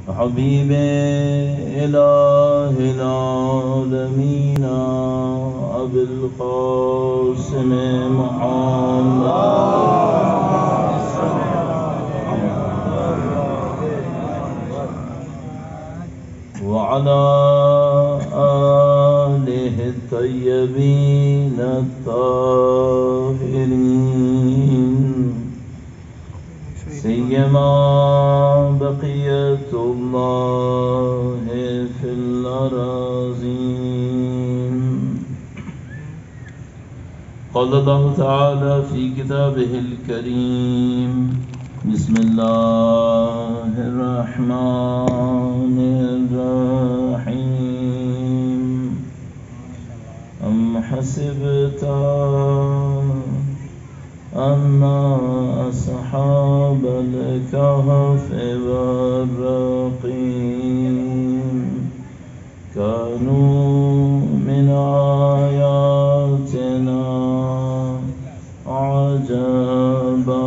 حبیب الہ العالمین ابی القاسم محمد وعلى آلہ الطیبین الطاہرین سیما بقیت اللہ فی الأراضین قال اللہ تعالی فی کتابہ الکریم بسم اللہ الرحمن الرحیم ام حسبت ان اصحاب الكهف والرقیم كانوا من آیاتنا عجبا.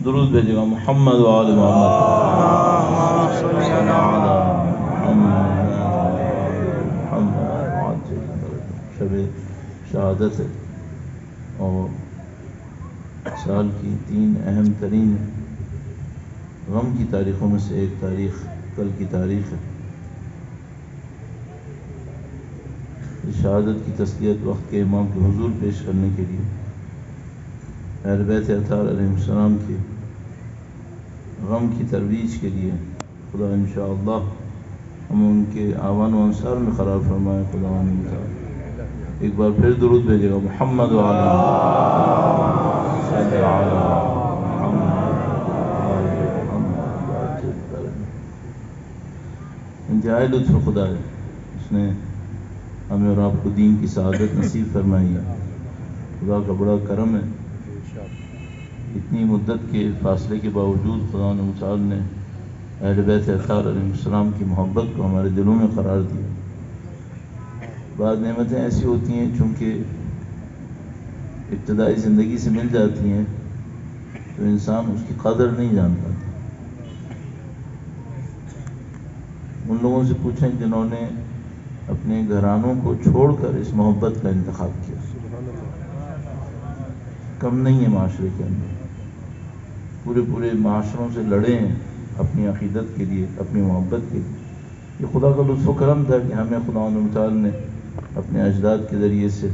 درود بھیجے گا محمد وآل محمد. شب شہادت ہے اور سال کی 3 اہم ترین غم کی تاریخوں میں سے ایک تاریخ کل کی تاریخ ہے. شہادت کی تسلیت وقت کے امام کے حضور پیش کرنے کے لیے اہل بیت اطہار علیہ السلام کے غم کی ترویج کے لیے خدا انشاءاللہ ہم ان کے آوان و انصار میں قرار فرمائے. خدا ایک بار پھر درود بھیجے گا محمد وعلی انتہائی لطف خدا ہے. اس نے ہمیں اور آپ کو دین کی سعادت نصیب فرمائی ہے. خدا کا بڑا کرم ہے. اتنی مدت کے فاصلے کے باوجود خدا متعال نے اہل بیت اطہار علیہ السلام کی محبت کو ہمارے دلوں میں قرار دیا. بعض نعمتیں ایسی ہوتی ہیں چونکہ ابتدائی زندگی سے مل جاتی ہیں تو انسان اس کی قدر نہیں جان پاتا. ان لوگوں سے پوچھیں جنہوں نے اپنے گھرانوں کو چھوڑ کر اس محبت کا انتخاب کیا. کم نہیں ہے معاشرے کے اندر. پورے معاشروں سے لڑے ہیں اپنی عقیدت کے لیے, اپنی محبت کے لیے. یہ خدا کا لطف و کرم تھا کہ ہمیں خدا متعال نے اپنے اجداد کے ذریعے سے,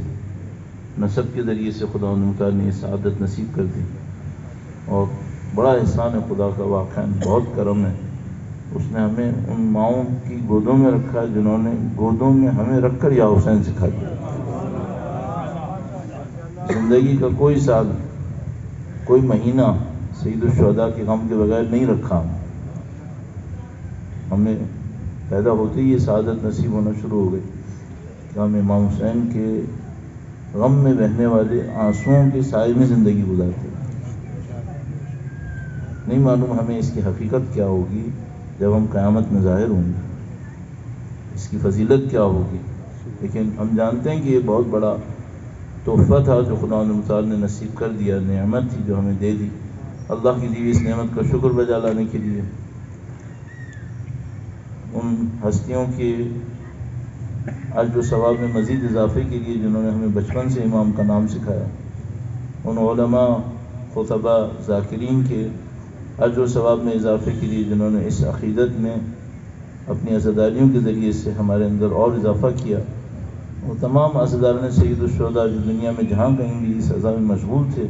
نسب کے ذریعے سے خدا متعال نے یہ سعادت نصیب کر دی. اور بڑا احسان ہے خدا کا, واقعاً بہت کرم ہے. اس نے ہمیں ان ماؤں کی گودوں میں رکھا جنہوں نے گودوں میں ہمیں رکھ کر یا حسین سکھا دیا. زندگی کا کوئی سال, کوئی مہینہ سید الشہداء کے غم کے بغیر نہیں رکھا. ہمیں پیدا ہوتے ہی یہ سعادت نصیب ہونا شروع ہو گئی کہ ہم امام حسین کے غم میں بہنے والے آنسوؤں کے سائے میں زندگی گزارتے. نہیں معلوم ہمیں اس کی حقیقت کیا ہوگی جب ہم قیامت میں ظاہر ہوں گے, اس کی فضیلت کیا ہوگی. لیکن ہم جانتے ہیں کہ یہ بہت بڑا تحفہ تھا جو خدا متعال نے نصیب کر دیا, نعمت تھی جو ہمیں دے دی. اللہ کی دی ہوئی اس نعمت کا شکر بجا لانے کے لیے ان ہستیوں کے اجر و ثواب میں مزید اضافے کے لیے جنہوں نے ہمیں بچپن سے امام کا نام سکھایا, ان علماء, خطباء, ذاکرین کے اجر و ثواب میں اضافے کے لیے جنہوں نے اس عقیدت میں اپنی عزاداریوں کے ذریعے سے ہمارے اندر اور اضافہ کیا. وہ تمام عزاداران سید الشہداء جو دنیا میں جہاں کہیں بھی اس عزا میں مشغول تھے,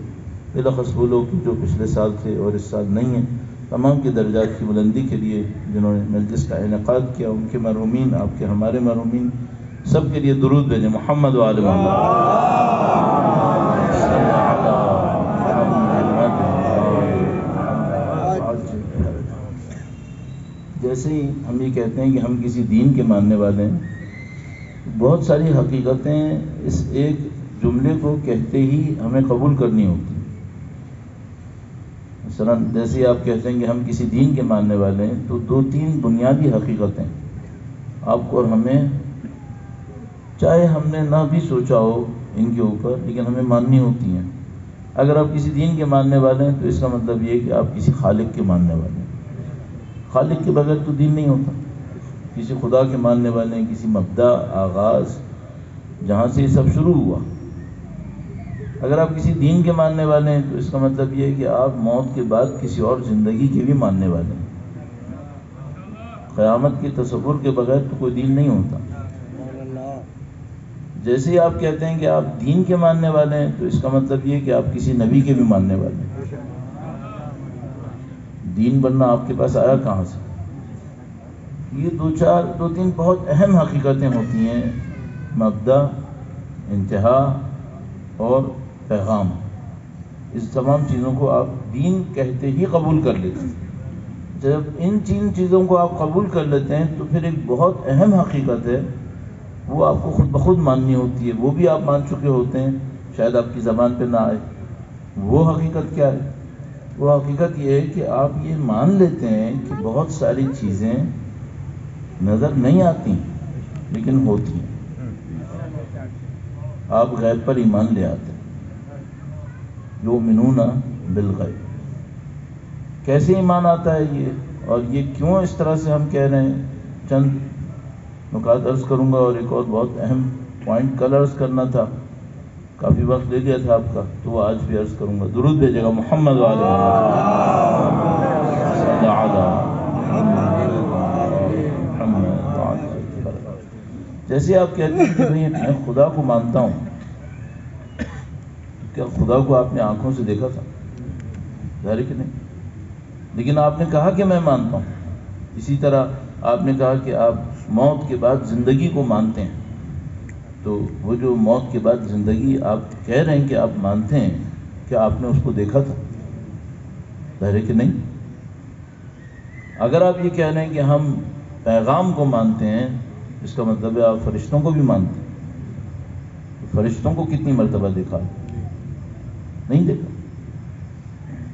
بلخص وہ لوگ جو پچھلے سال تھے اور اس سال نہیں ہیں, تمام کے درجات کی بلندی کے لیے جنہوں نے مجلس کا انعقاد کیا, ان کے مرحومین, آپ کے ہمارے مرحومین, سب کے لیے درود بھیجیں محمد وآل محمد. جیسے ہی ہم یہ کہتے ہیں کہ ہم کسی دین کے ماننے والے ہیں, بہت ساری حقیقتیں اس ایک جملے کو کہتے ہی ہمیں قبول کرنی ہوتی. مثلا جیسے آپ کہتے ہیں کہ ہم کسی دین کے ماننے والے ہیں تو 2-3 بنیادی حقیقتیں آپ کو اور ہمیں, چاہے ہم نے نہ بھی سوچا ہو ان کے اوپر, لیکن ہمیں ماننی ہوتی ہیں. اگر آپ کسی دین کے ماننے والے ہیں تو اس کا مطلب یہ ہے کہ آپ کسی خالق کے ماننے والے ہیں. خالق کے بغیر تو دین نہیں ہوتا. کسی خدا کے ماننے والے ہیں، کسی مبدا آغاز جہاں سے یہ سب شروع ہوا. اگر آپ کسی دین کے ماننے والے ہیں تو اس کا مطلب یہ ہے کہ آپ موت کے بعد کسی اور زندگی کے بھی ماننے والے ہیں. قیامت کے تصور کے بغیر تو کوئی دین نہیں ہوتا. جیسے ہی آپ کہتے ہیں کہ آپ دین کے ماننے والے ہیں تو اس کا مطلب یہ ہے کہ آپ کسی نبی کے بھی ماننے والے ہیں. دین بننا آپ کے پاس آیا کہاں سے؟ یہ دو تین بہت اہم حقیقتیں ہوتی ہیں: مبدا، انتہا اور پیغام. اس تمام چیزوں کو آپ دین کہتے ہی قبول کر لیتے ہیں. جب ان تین چیزوں کو آپ قبول کر لیتے ہیں تو پھر ایک بہت اہم حقیقت ہے، وہ آپ کو خود بخود ماننی ہوتی ہے. وہ بھی آپ مان چکے ہوتے ہیں، شاید آپ کی زبان پہ نہ آئے. وہ حقیقت کیا ہے؟ وہ حقیقت یہ ہے کہ آپ یہ مان لیتے ہیں کہ بہت ساری چیزیں نظر نہیں آتی لیکن ہوتی ہیں. آپ غیب پر ایمان لے آتے ہیں. یؤمنون بالغیب. کیسے ایمان آتا ہے یہ، اور یہ کیوں اس طرح سے ہم کہہ رہے ہیں؟ چند نکات عرض کروں گا، اور ایک اور بہت اہم پوائنٹ کل عرض کرنا تھا، کافی وقت لے لیا تھا آپ کا، تو وہ آج بھی عرض کروں گا. درود بھیجے گا محمد وعلی محمد. جیسے آپ کہتے ہیں کہ بھئی میں خدا کو مانتا ہوں، کیا خدا کو آپ نے آنکھوں سے دیکھا تھا؟ ظاہر کہ نہیں. لیکن آپ نے کہا کہ میں مانتا ہوں. اسی طرح آپ نے کہا کہ آپ موت کے بعد زندگی کو مانتے ہیں. تو وہ جو موت کے بعد زندگی آپ کہہ رہے ہیں کہ آپ مانتے ہیں، کیا آپ نے اس کو دیکھا تھا؟ ظاہر کہ نہیں. اگر آپ یہ کہہ رہے ہیں کہ ہم پیغام کو مانتے ہیں، اس کا مطلب ہے آپ فرشتوں کو بھی مانتے ہیں. فرشتوں کو کتنی مرتبہ دیکھا؟ نہیں دیکھا.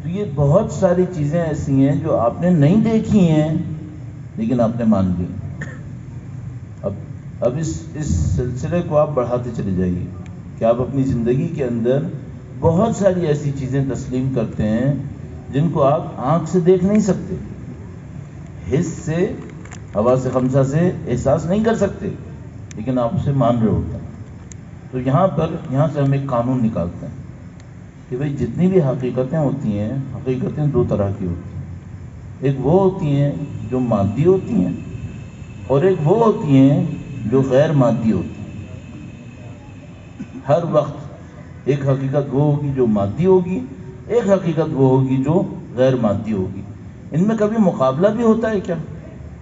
تو یہ بہت ساری چیزیں ایسی ہیں جو آپ نے نہیں دیکھی ہیں لیکن آپ نے مان لی. اب اس سلسلے کو آپ بڑھاتے چلے جائیے کہ آپ اپنی زندگی کے اندر بہت ساری ایسی چیزیں تسلیم کرتے ہیں جن کو آپ آنکھ سے دیکھ نہیں سکتے، حس سے، حواس خمسہ سے احساس نہیں کر سکتے، لیکن آپ اسے مان رہے ہوتے ہیں. تو یہاں سے ہم ایک قانون نکالتے ہیں کہ بھئی جتنی بھی حقیقتیں ہوتی ہیں، حقیقتیں دو طرح کی ہوتی ہیں. ایک وہ ہوتی ہیں جو مادی ہوتی ہیں، اور ایک وہ ہوتی ہیں جو غیر مادی ہوتی ہیں. ہر وقت ایک حقیقت وہ ہوگی جو مادی ہوگی، ایک حقیقت وہ ہوگی جو غیر مادی ہوگی. ان میں کبھی مقابلہ بھی ہوتا ہے کیا؟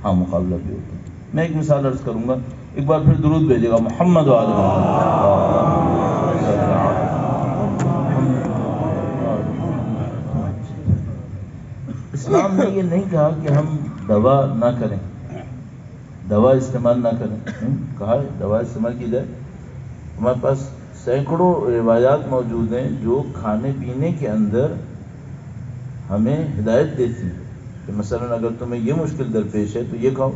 ہاں، مقابلہ بھی ہوتا ہے. میں ایک مثال عرض کروں گا، ایک بار پھر درود بھیجے گا محمد وعلی محمد. اسلام نے یہ نہیں کہا کہ ہم دوا نہ کریں، دوا استعمال نہ کریں. کہا ہے دوا استعمال کی جائے. ہمارے پاس سینکڑوں روایات موجود ہیں جو کھانے پینے کے اندر ہمیں ہدایت دیتی ہیں کہ مثلا اگر تمہیں یہ مشکل درپیش ہے تو یہ کھاؤ.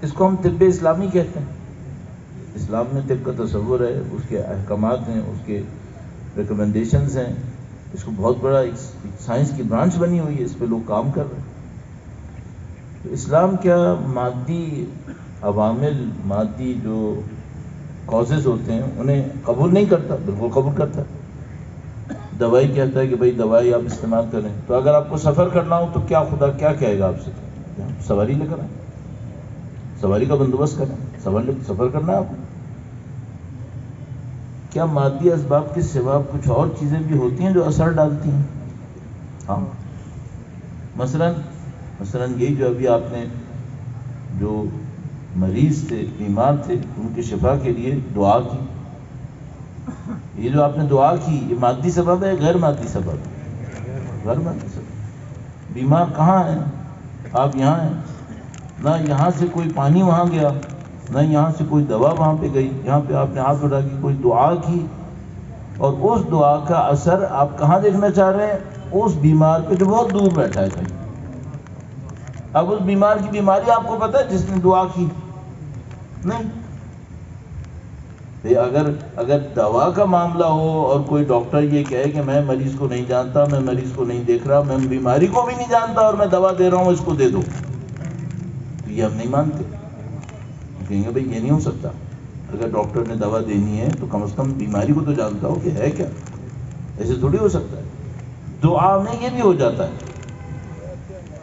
اس کو ہم طب اسلامی کہتے ہیں. اسلام میں طب کا تصور ہے، اس کے احکامات ہیں، اس کے ریکمنڈیشنز ہیں. اس کو بہت بڑا ایک سائنس کی برانچ بنی ہوئی ہے، اس پہ لوگ کام کر رہے ہیں. تو اسلام کیا مادی عوامل، مادی جو کازز ہوتے ہیں انہیں قبول نہیں کرتا؟ بالکل قبول کرتا ہے. دوائی کہتا ہے کہ بھئی دوائی آپ استعمال کریں. تو اگر آپ کو سفر کرنا ہو تو کیا خدا کیا کہے گا آپ سے؟ سواری لے کر آئیں، سواری کا بندوبست کریں، سفر کرنا ہے آپ کو. کیا مادی اسباب کے سوا کچھ اور چیزیں بھی ہوتی ہیں جو اثر ڈالتی ہیں؟ ہاں، مثلا یہی جو ابھی آپ نے جو مریض تھے، بیمار تھے، ان کی شفا کے لیے دعا کی. یہ جو آپ نے دعا کی، یہ مادی سبب ہے، غیر مادی سبب ہے؟ غیر مادی سبب. بیمار کہاں ہیں؟ آپ یہاں ہیں. نہ یہاں سے کوئی پانی وہاں گیا، نہ یہاں سے کوئی دوا وہاں پہ گئی. یہاں پہ آپ نے ہاتھ اٹھا کے کوئی دعا کی، اور اس دعا کا اثر آپ کہاں دیکھنا چاہ رہے ہیں؟ اس بیمار پہ جو بہت دور بیٹھا ہے کہیں. اب اس بیمار کی بیماری آپ کو پتہ ہے جس نے دعا کی؟ نہیں. اگر دوا کا معاملہ ہو اور کوئی ڈاکٹر یہ کہے کہ میں مریض کو نہیں جانتا، میں مریض کو نہیں دیکھ رہا، میں بیماری کو بھی نہیں جانتا اور میں دوا دے رہا ہوں، اس کو دے دو، تو یہ ہم نہیں مانتے. کہیں گے بھائی یہ نہیں ہو سکتا. اگر ڈاکٹر نے دوا دینی ہے تو کم از کم بیماری کو تو جانتا ہو کہ ہے کیا. ایسے تھوڑی ہو سکتا ہے. دعا میں یہ بھی ہو جاتا ہے.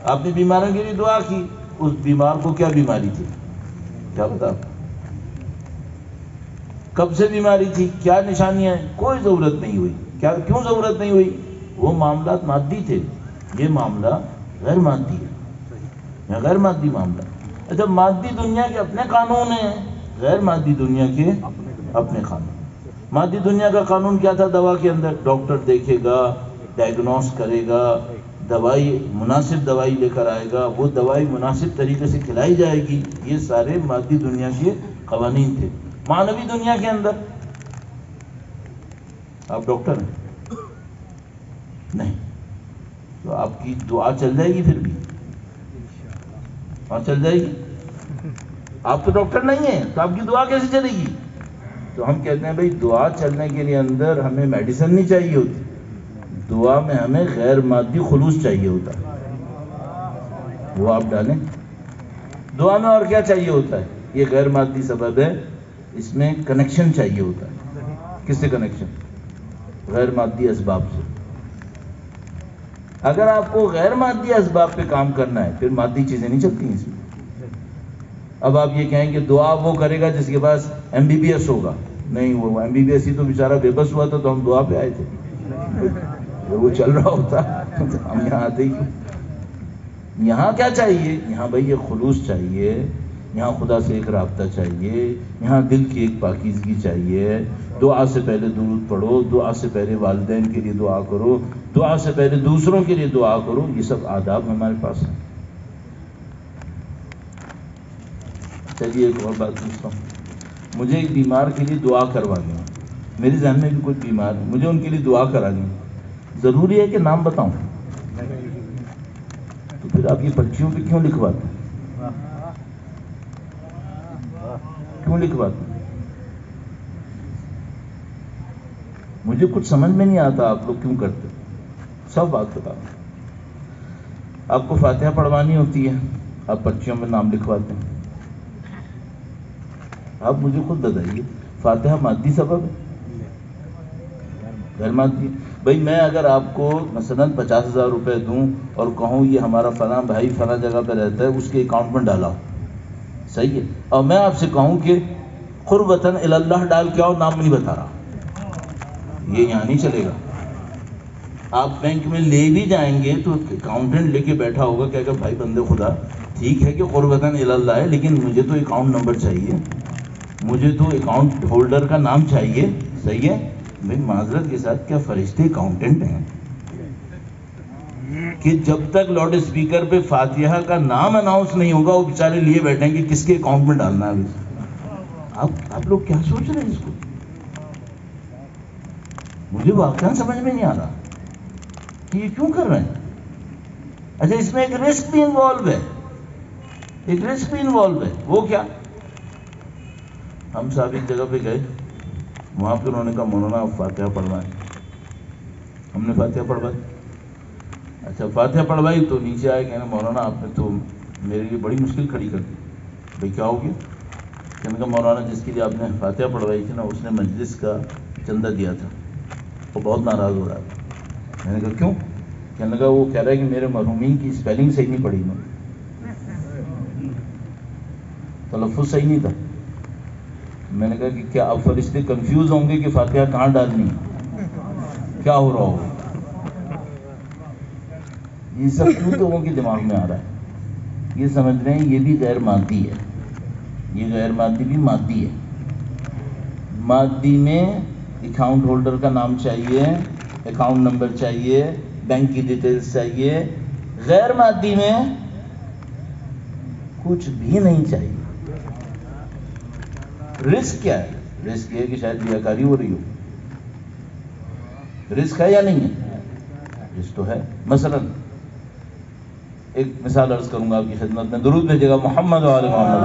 آپ نے بیماروں کے لیے دعا کی، اس بیمار کو کیا بیماری تھی کیا پتا، کب سے بیماری تھی، کیا نشانیاں ہیں، کوئی ضرورت نہیں ہوئی. کیوں ضرورت نہیں ہوئی؟ وہ معاملات مادی تھے، یہ معاملہ غیر مادی ہے، غیر مادی معاملہ. اچھا، مادی دنیا کے اپنے قانون ہیں، غیر مادی دنیا کے اپنے قانون. مادی دنیا کا قانون کیا تھا؟ دوا کے اندر ڈاکٹر دیکھے گا، ڈائگنوس کرے گا، دوائی مناسب دوائی لے کر آئے گا، وہ دوائی مناسب طریقے سے کھلائی جائے گی. یہ سارے مادی دنیا کے قوانین تھے. معنوی دنیا کے اندر آپ ڈاکٹر ہیں نہیں، تو آپ کی دعا چل جائے گی، پھر بھی اور چل جائے گی. آپ تو ڈاکٹر نہیں ہیں تو آپ کی دعا کیسے چلے گی؟ تو ہم کہتے ہیں بھائی دعا چلنے کے لیے اندر ہمیں میڈیسن نہیں چاہیے ہوتی، دعا میں ہمیں غیر مادی خلوص چاہیے ہوتا ہے. وہ آپ ڈالیں دعا میں. اور کیا چاہیے ہوتا ہے؟ یہ غیر مادی سبب ہے، اس میں کنیکشن چاہیے ہوتا ہے. کس سے کنیکشن؟ غیر مادی اسباب سے. اگر آپ کو غیر مادی اسباب پہ کام کرنا ہے، پھر مادی چیزیں نہیں چلتی ہیں اس میں. اب آپ یہ کہیں کہ دعا وہ کرے گا جس کے پاس MBBS ہوگا. نہیں، وہ MBBS ہی تو بیچارہ بے بس ہوا تھا تو ہم دعا پہ آئے تھے. وہ چل رہا ہوتا ہم یہاں آتے ہی. یہاں کیا چاہیے؟ یہاں بھائی یہ خلوص چاہیے، یہاں خدا سے ایک رابطہ چاہیے، یہاں دل کی ایک پاکیزگی چاہیے. دعا سے پہلے درود پڑھو، دعا سے پہلے والدین کے لیے دعا کرو، دعا سے پہلے دوسروں کے لیے دعا کرو. یہ سب آداب ہمارے پاس ہیں. چلیے ایک اور بات پوچھتا ہوں. مجھے ایک بیمار کے لیے دعا کروانی ہے، میرے ذہن میں بھی کچھ بیمار ہے، مجھے ان کے لیے دعا کرانی ہے. ضروری ہے کہ نام بتاؤں؟ تو پھر آپ یہ پرچیوں پہ کیوں لکھواتے ہیں؟ کیوں لکھواتے ہیں؟ مجھے کچھ سمجھ میں نہیں آتا آپ لوگ کیوں کرتے. سب بات بتا. آپ کو فاتحہ پڑھوانی ہوتی ہے، آپ پرچیوں میں نام لکھواتے ہیں. آپ مجھے خود بتائیے، فاتحہ مادی سبب ہے؟ غیر مادی. بھائی میں اگر آپ کو مثلا 50,000 روپے دوں اور کہوں یہ ہمارا فلاں بھائی فلاں جگہ پہ رہتا ہے، اس کے اکاؤنٹ میں ڈالا، صحیح ہے، اور میں آپ سے کہوں کہ قربتاً اللہ ڈال کے آؤ، نام نہیں بتا رہا، یہ یہاں نہیں چلے گا. آپ بینک میں لے بھی جائیں گے تو اکاؤنٹنٹ لے کے بیٹھا ہوگا کہ اگر بھائی بندے خدا ٹھیک ہے کہ قربتاً اللہ ہے، لیکن مجھے تو اکاؤنٹ نمبر چاہیے، مجھے تو اکاؤنٹ ہولڈر کا نام چاہیے. صحیح ہے. بھائی معذرت کے ساتھ کیا فرشتے اکاؤنٹنٹ ہیں کہ جب تک لاؤڈ اسپیکر پہ فاتحہ کا نام اناؤنس نہیں ہوگا وہ بیچارے لیے بیٹھیں کہ کس کے اکاؤنٹ میں ڈالنا ہے. آپ لوگ کیا سوچ رہے ہیں اس کو؟ مجھے واقعا سمجھ میں نہیں آ رہا کہ یہ کیوں کر رہے ہیں. اچھا، اس میں ایک رسک بھی انوالو ہے، ایک رسک بھی انوالو ہے. وہ کیا؟ ہم صاحب ایک جگہ پہ گئے، وہاں پہ انہوں نے کہا مولانا آپ فاتحہ پڑھوائیں. ہم نے فاتحہ پڑھوائی. اچھا فاتحہ پڑھوائی تو نیچے آئے کہنا مولانا آپ نے تو میرے لیے بڑی مشکل کھڑی کر دی. بھائی کیا ہو گیا؟ کہنے کا مولانا جس کے لیے آپ نے فاتحہ پڑھوائی تھی نا، اس نے مجلس کا چندہ دیا تھا، وہ بہت ناراض ہو رہا تھا. میں نے کہا کیوں؟ کہنے لگا وہ کہہ رہا ہے کہ میرے مرحومین کی اسپیلنگ صحیح نہیں پڑھی، میں تلفظ صحیح نہیں تھا. میں نے کہا کہ کیا آپ فرشتے کنفیوز ہوں گے کہ فاتحہ کہاں ڈالنی ہے، کیا ہو رہا ہوگا؟ یہ سب کیوں لوگوں کے دماغ میں آ رہا ہے؟ یہ سمجھ رہے ہیں یہ بھی غیر مادی ہے. یہ غیر مادی بھی مادی ہے. مادی میں اکاؤنٹ ہولڈر کا نام چاہیے، اکاؤنٹ نمبر چاہیے، بینک کی ڈیٹیلز چاہیے. غیر مادی میں کچھ بھی نہیں چاہیے. رسک کیا ہے؟ رسک یہ ہے کہ شاید ریاکاری ہو رہی ہو. رسک ہے یا نہیں ہے؟ رسک تو ہے. مثلا ایک مثال عرض کروں گا آپ کی خدمت میں. درود بھیجے گا محمد و آل محمد.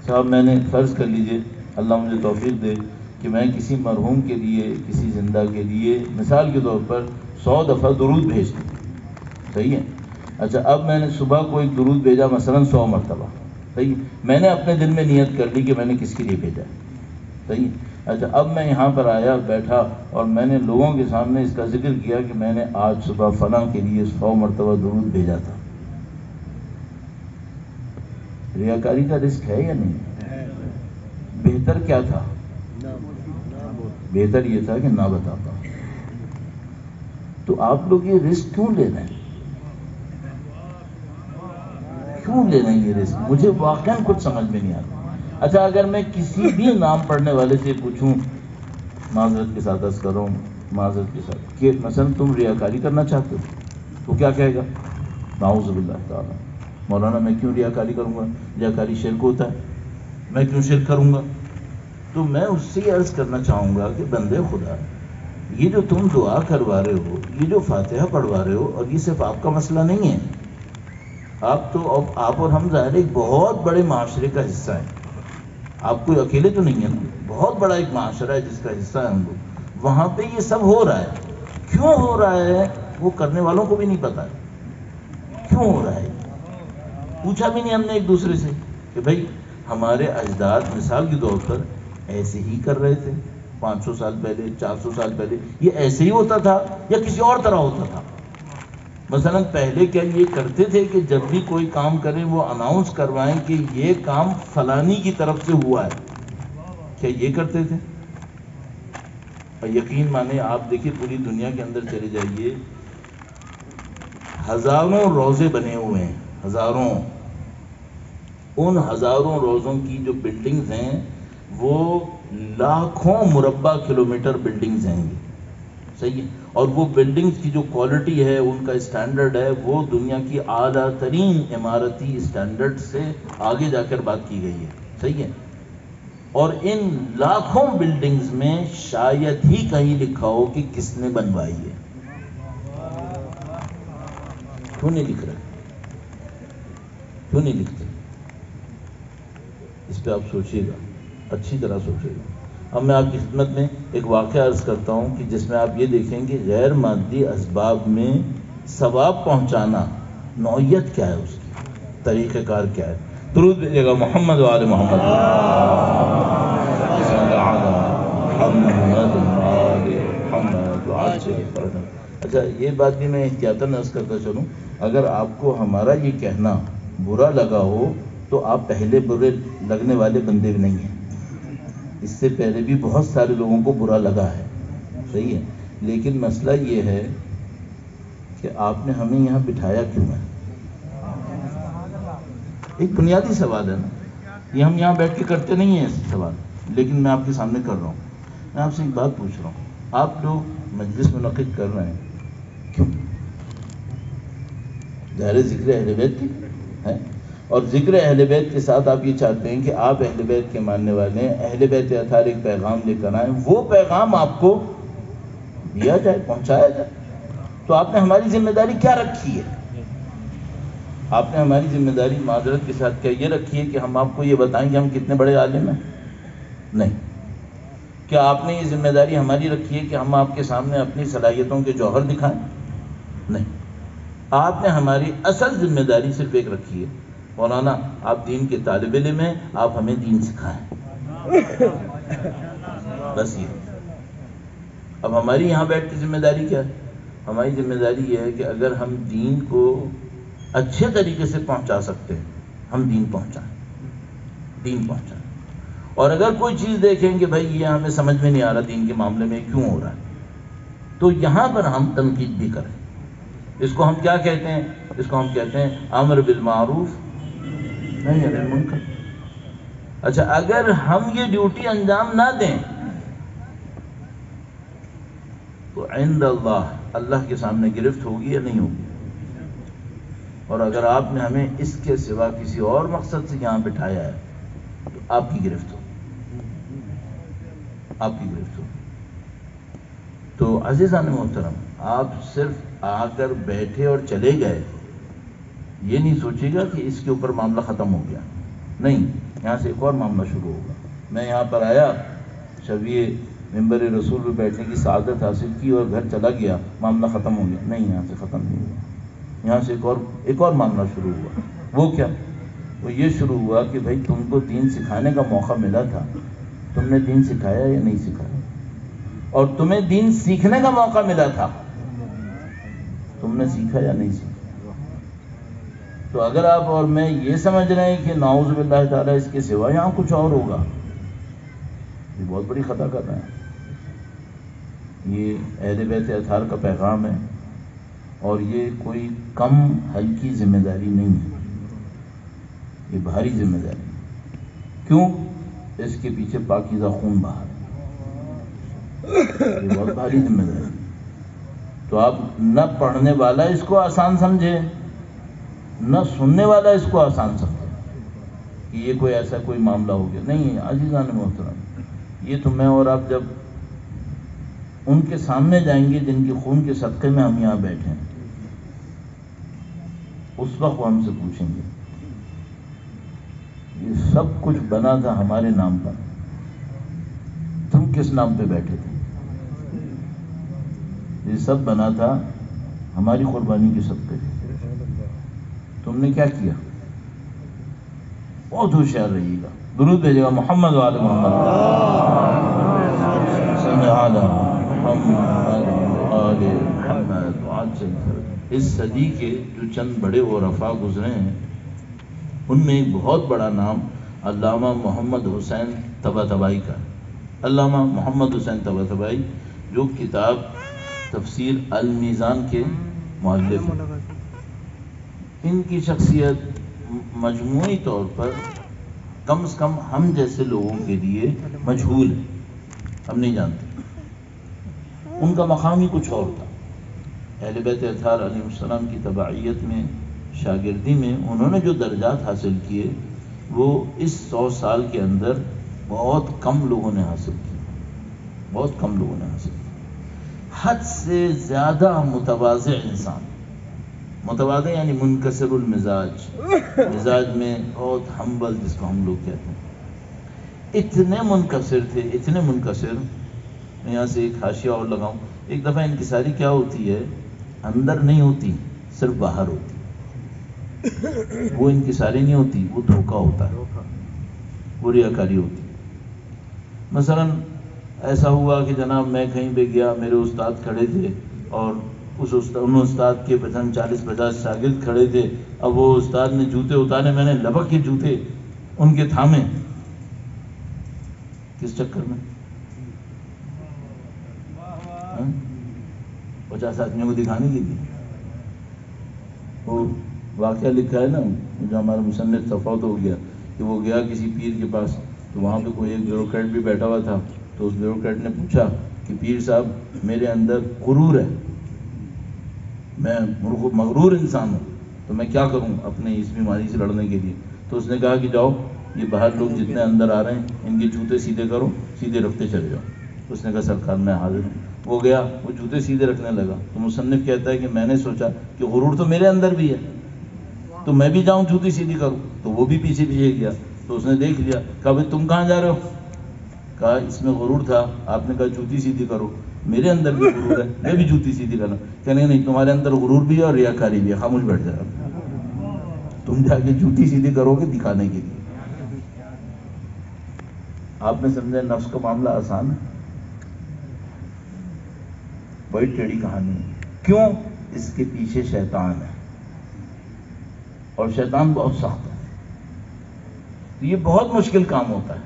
صاحب میں نے فرض کر لیجئے، اللہ مجھے توفیق دے کہ میں کسی مرحوم کے لیے، کسی زندہ کے لیے مثال کے طور پر 100 دفعہ درود بھیج دوں، صحیح ہے؟ اچھا، اب میں نے صبح کو ایک درود بھیجا مثلا 100 مرتبہ، صحیح ہے؟ میں نے اپنے دل میں نیت کر لی کہ میں نے کس کے لیے بھیجا ہے، صحیح ہے؟ اچھا، اب میں یہاں پر آیا، بیٹھا اور میں نے لوگوں کے سامنے اس کا ذکر کیا کہ میں نے آج صبح فلاں کے لیے 100 مرتبہ درود بھیجا تھا، ریاکاری کا رزق ہے یا نہیں؟ بہتر کیا تھا؟ بہتر یہ تھا کہ نہ بتا پاؤں۔ تو آپ لوگ یہ رزق کیوں لے رہے ہیں؟ کیوں لے رہے ہیں یہ رزق؟ مجھے واقعاً کچھ سمجھ میں نہیں آتا۔ اچھا، اگر میں کسی بھی نام پڑھنے والے سے پوچھوں، معذرت کے ساتھ عرض کروں، معذرت کے ساتھ، کہ مثلا تم ریاکاری کرنا چاہتے ہو، تو کیا کہے گا؟ نعوذ باللہ تعالیٰ، مولانا میں کیوں ریاکاری کروں گا؟ ریاکاری شرک ہوتا ہے، میں کیوں شرک کروں گا؟ تو میں اس سے عرض کرنا چاہوں گا کہ بندے خدا، یہ جو تم دعا کروا رہے ہو، یہ جو فاتحہ پڑھوا رہے ہو، اور یہ صرف آپ کا مسئلہ نہیں ہے، آپ اور ہم ظاہر ایک بہت بڑے معاشرے کا حصہ ہیں، آپ کوئی اکیلے تو نہیں ہے نا، بہت بڑا ایک معاشرہ ہے جس کا حصہ ہے ہم لوگ، وہاں پہ یہ سب ہو رہا ہے۔ کیوں ہو رہا ہے وہ کرنے والوں کو بھی نہیں پتا ہے کیوں ہو رہا ہے۔ پوچھا بھی نہیں ہم نے ایک دوسرے سے کہ بھائی ہمارے اجداد مثال کے طور پر ایسے ہی کر رہے تھے 500 سال پہلے، 400 سال پہلے، یہ ایسے ہی ہوتا تھا یا کسی اور طرح ہوتا تھا؟ مثلا پہلے کیا یہ کرتے تھے کہ جب بھی کوئی کام کریں وہ اناؤنس کروائیں کہ یہ کام فلانی کی طرف سے ہوا ہے؟ کیا یہ کرتے تھے؟ اور یقین مانے، آپ دیکھیں پوری دنیا کے اندر چلے جائیے، ہزاروں روزے بنے ہوئے ہیں، ہزاروں، ان ہزاروں روزوں کی جو بلڈنگز ہیں وہ لاکھوں مربع کلومیٹر بلڈنگز ہیں گی، صحیح ہے؟ اور وہ بلڈنگز کی جو کوالٹی ہے، ان کا اسٹینڈرڈ ہے، وہ دنیا کی اعلیٰ ترین عمارتی اسٹینڈرڈ سے آگے جا کر بات کی گئی ہے، صحیح ہے؟ اور ان لاکھوں بلڈنگز میں شاید ہی کہیں لکھا ہو کہ کس نے بنوائی ہے۔ کیوں نہیں لکھ رہے؟ کیوں نہیں لکھتے؟ اس پہ آپ سوچیے گا، اچھی طرح سوچیے گا۔ اب میں آپ کی خدمت میں ایک واقعہ عرض کرتا ہوں کہ جس میں آپ یہ دیکھیں کہ غیر مادی اسباب میں ثواب پہنچانا نوعیت کیا ہے، اس کی طریقہ کار کیا ہے۔ درود بھیجیے گا محمد و آل محمد۔ اچھا، یہ بات بھی میں احتیاطاً عرض کرتا چلوں، اگر آپ کو ہمارا یہ کہنا برا لگا ہو تو آپ پہلے برے لگنے والے بندے بھی نہیں ہیں، اس سے پہلے بھی بہت سارے لوگوں کو برا لگا ہے، صحیح ہے؟ لیکن مسئلہ یہ ہے کہ آپ نے ہمیں یہاں بٹھایا کیوں ہے؟ ایک بنیادی سوال ہے نا، یہ ہم یہاں بیٹھ کے کرتے نہیں ہیں سوال، لیکن میں آپ کے سامنے کر رہا ہوں۔ میں آپ سے ایک بات پوچھ رہا ہوں، آپ لوگ مجلس منعقد کر رہے ہیں کیوں؟ ظاہر ذکر اہل بیت کی ہے، اور ذکر اہل بیت کے ساتھ آپ یہ چاہتے ہیں کہ آپ اہل بیت کے ماننے والے ہیں، اہل بیت اطہار ایک پیغام لے کر آئیں، وہ پیغام آپ کو دیا جائے، پہنچایا جائے۔ تو آپ نے ہماری ذمہ داری کیا رکھی ہے؟ آپ نے ہماری ذمہ داری معذرت کے ساتھ کیا یہ رکھی ہے کہ ہم آپ کو یہ بتائیں کہ ہم کتنے بڑے عالم ہیں؟ نہیں۔ کیا آپ نے یہ ذمہ داری ہماری رکھی ہے کہ ہم آپ کے سامنے اپنی صلاحیتوں کے جوہر دکھائیں؟ نہیں۔ آپ نے ہماری اصل ذمہ داری صرف ایک رکھی ہے، مولانا آپ دین کے طالب علم ہیں، آپ ہمیں دین سکھائیں، بس یہ۔ اب ہماری یہاں بیٹھ کی ذمہ داری کیا ہے؟ ہماری ذمہ داری یہ ہے کہ اگر ہم دین کو اچھے طریقے سے پہنچا سکتے ہیں، ہم دین پہنچائیں، دین پہنچائیں۔ اور اگر کوئی چیز دیکھیں کہ بھائی یہ ہمیں سمجھ میں نہیں آ رہا دین کے معاملے میں کیوں ہو رہا ہے، تو یہاں پر ہم تنقید بھی کریں۔ اس کو ہم کیا کہتے ہیں؟ اس کو ہم کہتے ہیں امر بالمعروف نہی عن المنکر۔ اچھا، اگر ہم یہ ڈیوٹی انجام نہ دیں تو عند اللہ کے سامنے گرفت ہوگی یا نہیں ہوگی؟ اور اگر آپ نے ہمیں اس کے سوا کسی اور مقصد سے یہاں بٹھایا ہے تو آپ کی گرفت ہو، آپ کی گرفت ہو۔ تو عزیزان محترم، آپ صرف آ کر بیٹھے اور چلے گئے، یہ نہیں سوچے گا کہ اس کے اوپر معاملہ ختم ہو گیا، نہیں۔ یہاں سے ایک اور معاملہ شروع ہوگا. میں یہاں پر آیا، شبیہ ممبر رسول پہ بیٹھنے کی سعادت حاصل کی اور گھر چلا گیا، معاملہ ختم ہو گیا؟ نہیں، یہاں سے ختم نہیں ہوا. یہاں سے ایک اور معاملہ شروع ہوا. وہ کیا؟ وہ یہ شروع ہوا کہ بھائی تم کو دین سکھانے کا موقع ملا تھا، تم نے دین سکھایا یا نہیں سکھایا؟ اور تمہیں دین سیکھنے کا موقع ملا تھا، تم نے سیکھا یا نہیں سیکھا؟ تو اگر آپ اور میں یہ سمجھ رہے ہیں کہ نعوذ باللہ تعالیٰ اس کے سوا یہاں کچھ اور ہوگا، یہ بہت بڑی خطا کر رہے ہیں. یہ اہل بیت اطہار کا پیغام ہے، اور یہ کوئی کم ہلکی ذمہ داری نہیں ہے، یہ بھاری ذمہ داری ہے. کیوں؟ اس کے پیچھے پاکیزہ خون بہا ہے، یہ بہت بھاری ذمہ داری ہے. تو آپ نہ پڑھنے والا اس کو آسان سمجھے، نہ سننے والا اس کو آسان سمجھے کہ یہ کوئی ایسا کوئی معاملہ ہو گیا. نہیں عزیزان محترم، یہ تو میں اور آپ جب ان کے سامنے جائیں گے جن کے خون کے صدقے میں ہم یہاں بیٹھے ہیں، اس وقت وہ ہم سے پوچھیں گے یہ سب کچھ بنا تھا ہمارے نام پر، تم کس نام پہ بیٹھے تھے؟ یہ سب بنا تھا ہماری قربانی کے صدقے سے، تم نے کیا کیا؟ بہت ہوشیار رہیے گا. درود بھیجے گا محمد و آل محمد. اس صدی کے جو چند بڑے عرفاء گزرے ہیں، ان میں ایک بہت بڑا نام علامہ محمد حسین طباطبائی کا ہے. علامہ محمد حسین طباطبائی جو کتاب تفسیر المیزان کے مؤلف ہیں. ان کی شخصیت مجموعی طور پر کم از کم ہم جیسے لوگوں کے لیے مجہول ہے، ہم نہیں جانتے. ان کا مقام ہی کچھ اور تھا. اہل بیت اطہار علیہ السلام کی تبعیت میں، شاگردی میں انہوں نے جو درجات حاصل کیے وہ اس 100 سال کے اندر بہت کم لوگوں نے حاصل کیے، بہت کم لوگوں نے حاصل کیے. حد سے زیادہ متواضع انسان، متواضع یعنی منکسر المزاج، مزاج میں بہت ہمبل جس کو ہم لوگ کہتے ہیں. اتنے منکسر تھے، اتنے منکسر. میں یہاں سے ایک حاشیہ اور لگاؤں. ایک دفعہ انکساری کیا ہوتی ہے؟ اندر نہیں ہوتی، صرف باہر ہوتی. وہ انکساری نہیں ہوتی، وہ دھوکہ ہوتا ہے، وہ ریاکاری ہوتی. مثلا ایسا ہوا کہ جناب میں کہیں پہ گیا، میرے استاد کھڑے تھے اور ان استاد کے 40-50 شاگرد کھڑے تھے. اب وہ استاد نے جوتے اتارے، میں نے لپک کے جوتے ان کے تھامے. کس چکر میں؟ 50 آدمیوں کو دکھانے کے لیے. وہ واقعہ لکھا ہے نا، جو ہمارا مصنف تفوت ہو گیا کہ وہ گیا کسی پیر کے پاس، تو وہاں پہ کوئی ایک بیوروکریٹ بھی بیٹھا ہوا تھا. تو اس بیوروکریٹ نے پوچھا کہ پیر صاحب میرے اندر غرور ہے، میں مغرور انسان ہوں، تو میں کیا کروں اپنے اس بیماری سے لڑنے کے لیے؟ تو اس نے کہا کہ جاؤ یہ باہر لوگ جتنے اندر آ رہے ہیں ان کے جوتے سیدھے کرو، سیدھے رکھتے چلے جاؤ. اس نے کہا سرکار میں حاضر ہوں. وہ گیا، وہ جوتے سیدھے رکھنے لگا. تو مصنف کہتا ہے کہ میں نے سوچا کہ غرور تو میرے اندر بھی ہے، تو میں بھی جاؤں جوتی سیدھی کروں. تو وہ بھی پیچھے پیچھے گیا. تو اس نے دیکھ لیا، کہا بھائی تم کہاں جا رہے ہو؟ کہا اس میں غرور تھا، آپ نے کہا جوتی سیدھی کرو. میرے اندر بھی غرور ہے، میں بھی جوتی سیدھی کرنا. کہنے نہیں، تمہارے اندر غرور بھی ہے اور ریاکاری بھی ہے، خاموش بیٹھ جائے. تم جا کے جوتی سیدھی کرو گے دکھانے کے لیے. آپ نے سمجھا نفس کا معاملہ آسان ہے؟ بڑی ٹیڑھی کہانی ہے. کیوں؟ اس کے پیچھے شیطان ہے، اور شیطان بہت سخت ہے. تو یہ بہت مشکل کام ہوتا ہے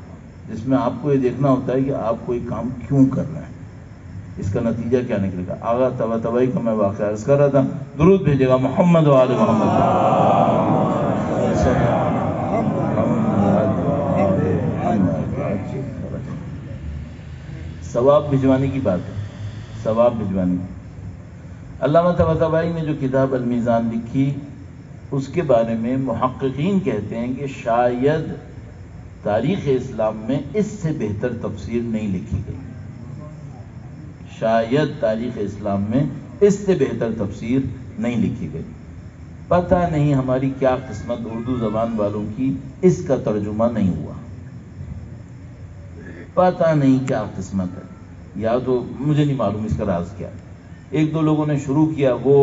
جس میں آپ کو یہ دیکھنا ہوتا ہے کہ آپ کوئی کام کیوں کر رہے ہیں، اس کا نتیجہ کیا نکلے گا. آغا طباطبائی کا میں واقعہ عرض کر رہا تھا. درود بھیجے گا محمد و آل محمد. ثواب بھجوانے کی بات ہے، ثواب بھجوانے کی. علامہ طباطبائی نے جو کتاب المیزان لکھی اس کے بارے میں محققین کہتے ہیں کہ شاید تاریخ اسلام میں اس سے بہتر تفسیر نہیں لکھی گئی. شاید تاریخ اسلام میں اس سے بہتر تفسیر نہیں لکھی گئی. پتہ نہیں ہماری کیا قسمت اردو زبان والوں کی، اس کا ترجمہ نہیں ہوا، پتہ نہیں کیا قسمت ہے، یا تو مجھے نہیں معلوم اس کا راز کیا ہے۔ ایک دو لوگوں نے شروع کیا، وہ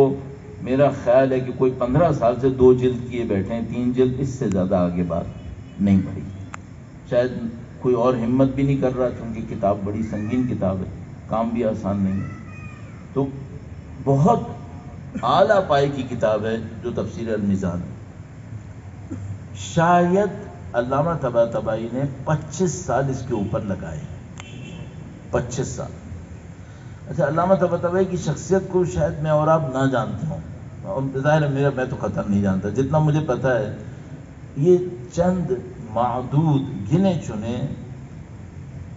میرا خیال ہے کہ کوئی 15 سال سے 2 جلد کیے بیٹھے ہیں، 3 جلد، اس سے زیادہ آگے بات نہیں بڑھی۔ شاید کوئی اور ہمت بھی نہیں کر رہا، کیونکہ کتاب بڑی سنگین کتاب ہے، کام بھی آسان نہیں ہے۔ تو بہت اعلیٰ پائے کی کتاب ہے جو تفسیر المیزان ہے۔ شاید علامہ طباطبائی نے 25 سال اس کے اوپر لگائے، 25 سال۔ اچھا، علامہ طباطبائی کی شخصیت کو شاید میں اور آپ نہ جانتے ہوں، اور ظاہر ہے میں تو قطعاً نہیں جانتا، جتنا مجھے پتا ہے یہ چند معدود گنے چنے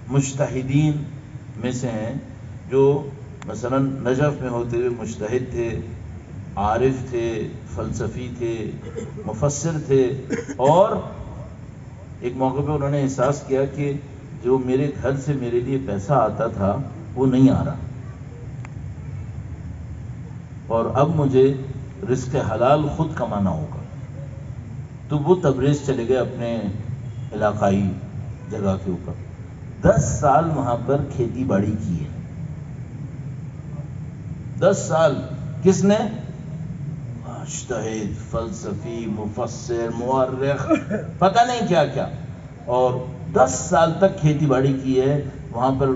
مجتہدین میں سے ہیں، جو مثلا نجف میں ہوتے ہوئے مجتہد تھے، عارف تھے، فلسفی تھے، مفسر تھے، اور ایک موقع پہ انہوں نے احساس کیا کہ جو میرے گھر سے میرے لیے پیسہ آتا تھا وہ نہیں آ رہا، اور اب مجھے رزق حلال خود کمانا ہوگا۔ تو وہ تبریز چلے گئے اپنے علاقائی جگہ کے اوپر، 10 سال وہاں پر کھیتی باڑی کی ہے، 10 سال۔ کس نے؟ مجتہد، فلسفی، مفسر، مورخ، پتہ نہیں کیا کیا، اور 10 سال تک کھیتی باڑی کی ہے، وہاں پر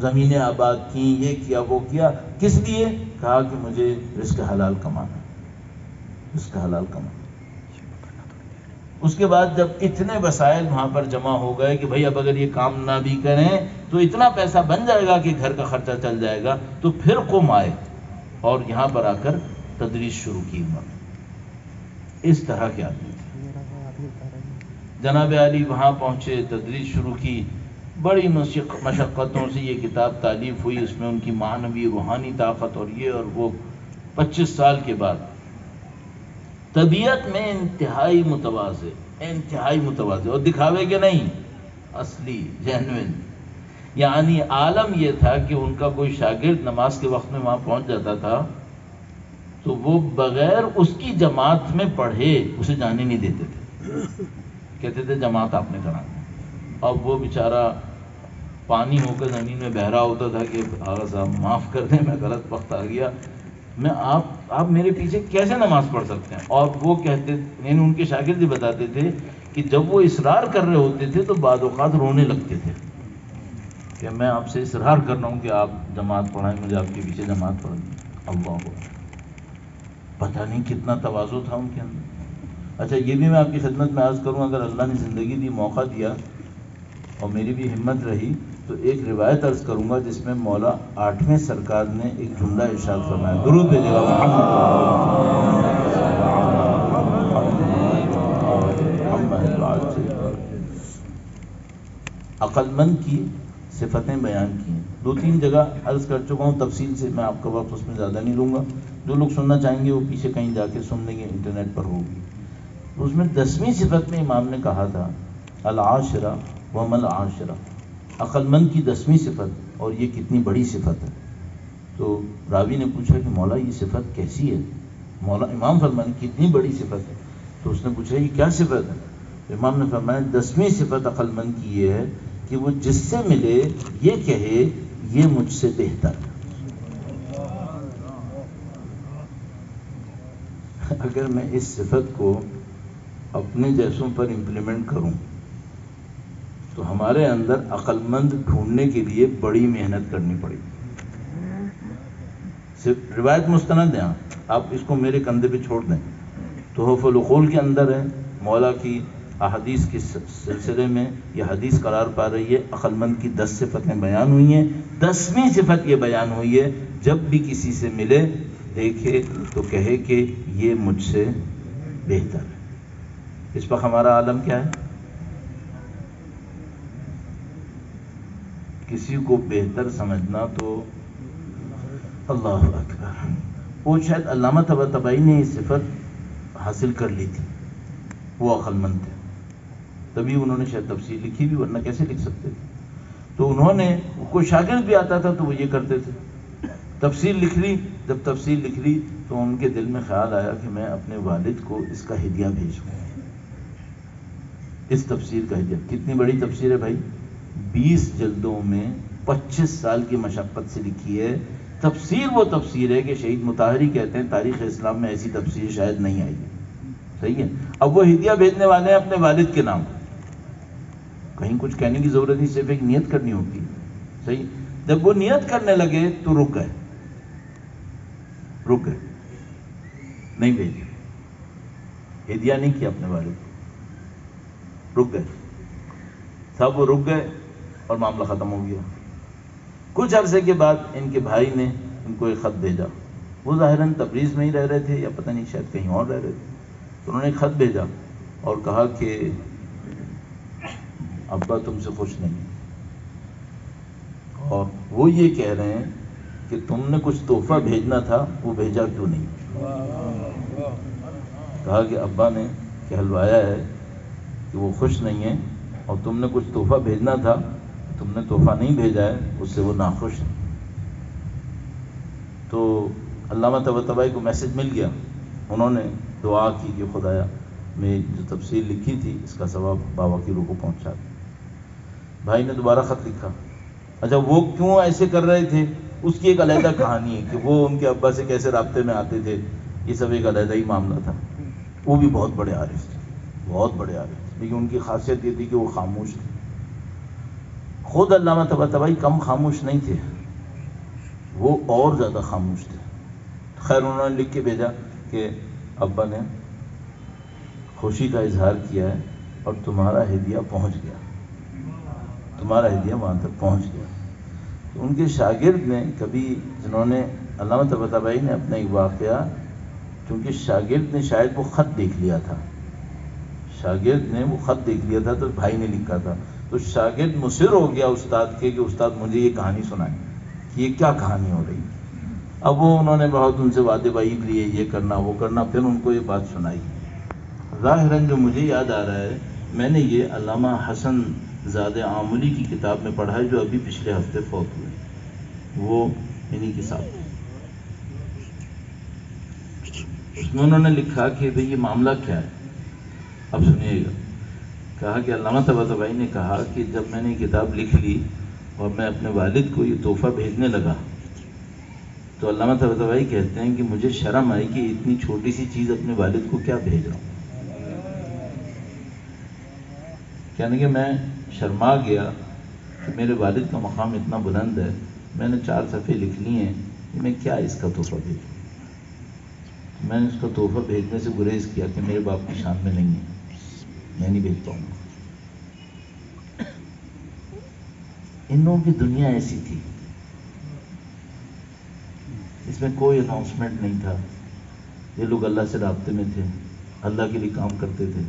زمینیں آباد کی، یہ کیا وہ کیا، کس لیے؟ کہا کہ مجھے رزق حلال کمانا، رزق حلال کمانا۔ اس کے بعد جب اتنے وسائل وہاں پر جمع ہو گئے کہ بھائی اب اگر یہ کام نہ بھی کریں تو اتنا پیسہ بن جائے گا کہ گھر کا خرچہ چل جائے گا، تو پھر قوم آئے اور یہاں پر آ کر تدریس شروع کی انہوں نے۔ اس طرح کے آدمی تھے۔ جناب علی وہاں پہنچے، تدریس شروع کی، بڑی مشقتوں سے یہ کتاب تالیف ہوئی، اس میں ان کی معنوی روحانی طاقت اور یہ اور وہ۔ 25 سال کے بعد طبیعت میں انتہائی متواضع، انتہائی متواضع، اور دکھاوے کے نہیں، اصلی جینوین۔ یعنی عالم یہ تھا کہ ان کا کوئی شاگرد نماز کے وقت میں وہاں پہنچ جاتا تھا تو وہ بغیر اس کی جماعت میں پڑھے اسے جانے نہیں دیتے تھے، کہتے تھے جماعت آپ نے کرانا۔ اب وہ بیچارہ پانی ہو کر زمین میں بہرا ہوتا تھا کہ آغا صاحب معاف کر دیں، میں غلط وقت آ گیا، میں آپ میرے پیچھے کیسے نماز پڑھ سکتے ہیں؟ اور وہ کہتے، یعنی ان کے شاگرد بتاتے تھے کہ جب وہ اصرار کر رہے ہوتے تھے تو بعض اوقات رونے لگتے تھے کہ میں آپ سے اصرار کر رہا ہوں کہ آپ جماعت پڑھائیں، مجھے آپ کے پیچھے جماعت پڑھائیں۔ اللہ پتہ نہیں کتنا تواضع تھا ان کے اندر۔ اچھا، یہ بھی میں آپ کی خدمت میں عرض کروں، اگر اللہ نے زندگی دی، موقع دیا اور میری بھی ہمت رہی تو ایک روایت عرض کروں گا جس میں مولا 8ویں سرکار نے ایک جملہ ارشاد فرمایا، درود بھیجے گا عقل مند کی صفتیں بیان کی ہیں، 2-3 جگہ عرض کر چکا ہوں تفصیل سے، میں آپ کا وقت اس میں زیادہ نہیں لوں گا، جو لوگ سننا چاہیں گے وہ پیچھے کہیں جا کے سن لیں گے، انٹرنیٹ پر ہوگی۔ اس میں 10ویں صفت میں امام نے کہا تھا العاشرہ وما العاشرہ، عقل مند کی 10ویں صفت، اور یہ کتنی بڑی صفت ہے۔ تو راوی نے پوچھا کہ مولا یہ صفت کیسی ہے؟ مولا امام فرمائے کتنی بڑی صفت ہے، تو اس نے پوچھا یہ کیا صفت ہے؟ تو امام نے فرمایا 10ویں صفت عقل مند کی یہ ہے کہ وہ جس سے ملے یہ کہے یہ مجھ سے بہتر ہے۔ اگر میں اس صفت کو اپنے جیسوں پر امپلیمنٹ کروں تو ہمارے اندر عقل مند ڈھونڈنے کے لیے بڑی محنت کرنی پڑے گی۔ صرف روایت مستند ہے، آپ اس کو میرے کندھے پہ چھوڑ دیں، تحف العقول کے اندر ہے، مولا کی احادیث کے سلسلے میں یہ حدیث قرار پا رہی ہے، عقل مند کی 10 صفتیں بیان ہوئی ہیں، 10ویں صفت یہ بیان ہوئی ہے جب بھی کسی سے ملے دیکھے تو کہے کہ یہ مجھ سے بہتر ہے۔ اس وقت ہمارا عالم کیا ہے؟ کسی کو بہتر سمجھنا تو اللہ اکبر۔ وہ شاید علامہ طباطبائی نے یہ صفت حاصل کر لی تھی، وہ عقل مند تھے، تبھی انہوں نے شاید تفسیر لکھی بھی، ورنہ کیسے لکھ سکتے تھے؟ تو انہوں نے، کوئی شاگرد بھی آتا تھا تو وہ یہ کرتے تھے تفسیر لکھ لی. جب تفسیر لکھ لی تو ان کے دل میں خیال آیا کہ میں اپنے والد کو اس کا ہدیہ بھیجوں. اس تفسیر کا ہدیہ. کتنی بڑی تفسیر ہے بھائی، 20 جلدوں میں 25 سال کی مشقت سے لکھی ہے. تفسیر وہ تفسیر ہے کہ شہید مطہری کہتے ہیں تاریخ اسلام میں ایسی تفسیر شاید نہیں آئی ہے. صحیح ہے. اب وہ ہدیہ بھیجنے والے ہیں اپنے والد کے نام. کہیں کچھ کہنے کی ضرورت نہیں، صرف ایک نیت کرنی ہوتی. صحیح. جب وہ نیت کرنے لگے تو رک گئے نہیں بھیجی، ہدیہ نہیں کیا اپنے والد کو، رک گئے. سب وہ رک گئے اور معاملہ ختم ہو گیا. کچھ عرصے کے بعد ان کے بھائی نے ان کو ایک خط بھیجا. وہ ظاہراً تبریز میں ہی رہ رہے تھے یا پتہ نہیں شاید کہیں اور رہ رہے تھے. تو انہوں نے ایک خط بھیجا اور کہا کہ ابا تم سے خوش نہیں اور وہ یہ کہہ رہے ہیں کہ تم نے کچھ تحفہ بھیجنا تھا وہ بھیجا کیوں نہیں. کہا کہ ابا نے کہلوایا ہے کہ وہ خوش نہیں ہیں اور تم نے کچھ تحفہ بھیجنا تھا، تم نے تحفہ نہیں بھیجا ہے، اس سے وہ ناخوش ہیں. تو علامہ طباطبائی کو میسج مل گیا. انہوں نے دعا کی کہ خدایا میں جو تفسیر لکھی تھی اس کا ثواب بابا کی روح کو پہنچا دے. بھائی نے دوبارہ خط لکھا. اچھا وہ کیوں ایسے کر رہے تھے اس کی ایک علیحدہ کہانی ہے کہ وہ ان کے ابا سے کیسے رابطے میں آتے تھے، یہ سب ایک علیحدہ ہی معاملہ تھا. وہ بھی بہت بڑے عارف تھے، بہت بڑے عارف، لیکن ان کی خاصیت یہ تھی کہ وہ خاموش تھے. خود علامہ طباطبائی کم خاموش نہیں تھے، وہ اور زیادہ خاموش تھے. خیر انہوں نے لکھ کے بھیجا کہ ابا نے خوشی کا اظہار کیا ہے اور تمہارا ہدیہ پہنچ گیا، تمہارا ہدیہ وہاں تک پہنچ گیا. تو ان کے شاگرد نے کبھی، جنہوں نے علامہ طباطبائی نے اپنا ایک واقعہ، چونکہ شاگرد نے شاید وہ خط دیکھ لیا تھا، شاگرد نے وہ خط دیکھ لیا تھا تو بھائی نے لکھا تھا، تو شاگرد مصر ہو گیا استاد کے کہ استاد مجھے یہ کہانی سنائیں کہ یہ کیا کہانی ہو رہی. اب وہ انہوں نے بہت ان سے وعدے وعید لیے، یہ کرنا وہ کرنا، پھر ان کو یہ بات سنائی. ظاہراً جو مجھے یاد آ رہا ہے میں نے یہ علامہ حسن زادہ آملی کی کتاب میں پڑھا ہے جو ابھی پچھلے ہفتے فوت ہوئے، وہ انہی کے ساتھ. اس میں انہوں نے لکھا کہ بھئی یہ معاملہ کیا ہے. اب سنیے گا. کہا کہ علامہ طباطبائی نے کہا کہ جب میں نے یہ کتاب لکھ لی اور میں اپنے والد کو یہ تحفہ بھیجنے لگا تو علامہ طباطبائی کہتے ہیں کہ مجھے شرم آئی کہ اتنی چھوٹی سی چیز اپنے والد کو کیا بھیج رہا ہوں. یعنی کہ میں شرما گیا کہ میرے والد کا مقام اتنا بلند ہے، میں نے 4 صفحے لکھ لی ہیں کہ میں کیا اس کا تحفہ بھیجوں. میں نے اس کا تحفہ بھیجنے سے گریز کیا کہ میرے باپ کی شان میں نہیں ہے، میں نہیں بھیج پاؤں گا. ان لوگوں کی دنیا ایسی تھی، اس میں کوئی اناؤنسمنٹ نہیں تھا. یہ لوگ اللہ سے رابطے میں تھے، اللہ کے لیے کام کرتے تھے،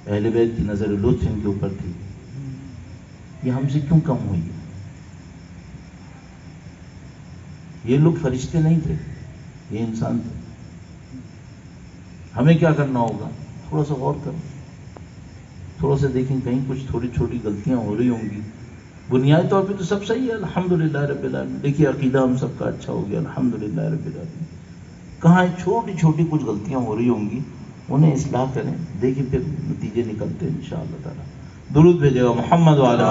اہل بیت کی نظر لطف ان کے اوپر تھی. یہ ہم سے کیوں کم ہوئی ہے؟ یہ لوگ فرشتے نہیں تھے، یہ انسان تھے. ہمیں کیا کرنا ہوگا؟ تھوڑا سا غور کریں، تھوڑا سا دیکھیں کہیں کچھ تھوڑی چھوٹی غلطیاں ہو رہی ہوں گی. بنیادی طور پہ تو سب صحیح ہے الحمدللہ رب العالمین. دیکھیے عقیدہ ہم سب کا اچھا ہو گیا الحمدللہ رب العالمین. کہاں چھوٹی چھوٹی کچھ غلطیاں ہو رہی ہوں گی، انہیں اصلاح کریں، دیکھیں پھر نتیجے نکلتے ہیں انشاءاللہ تعالی. درود بھیجے گا محمد وعلی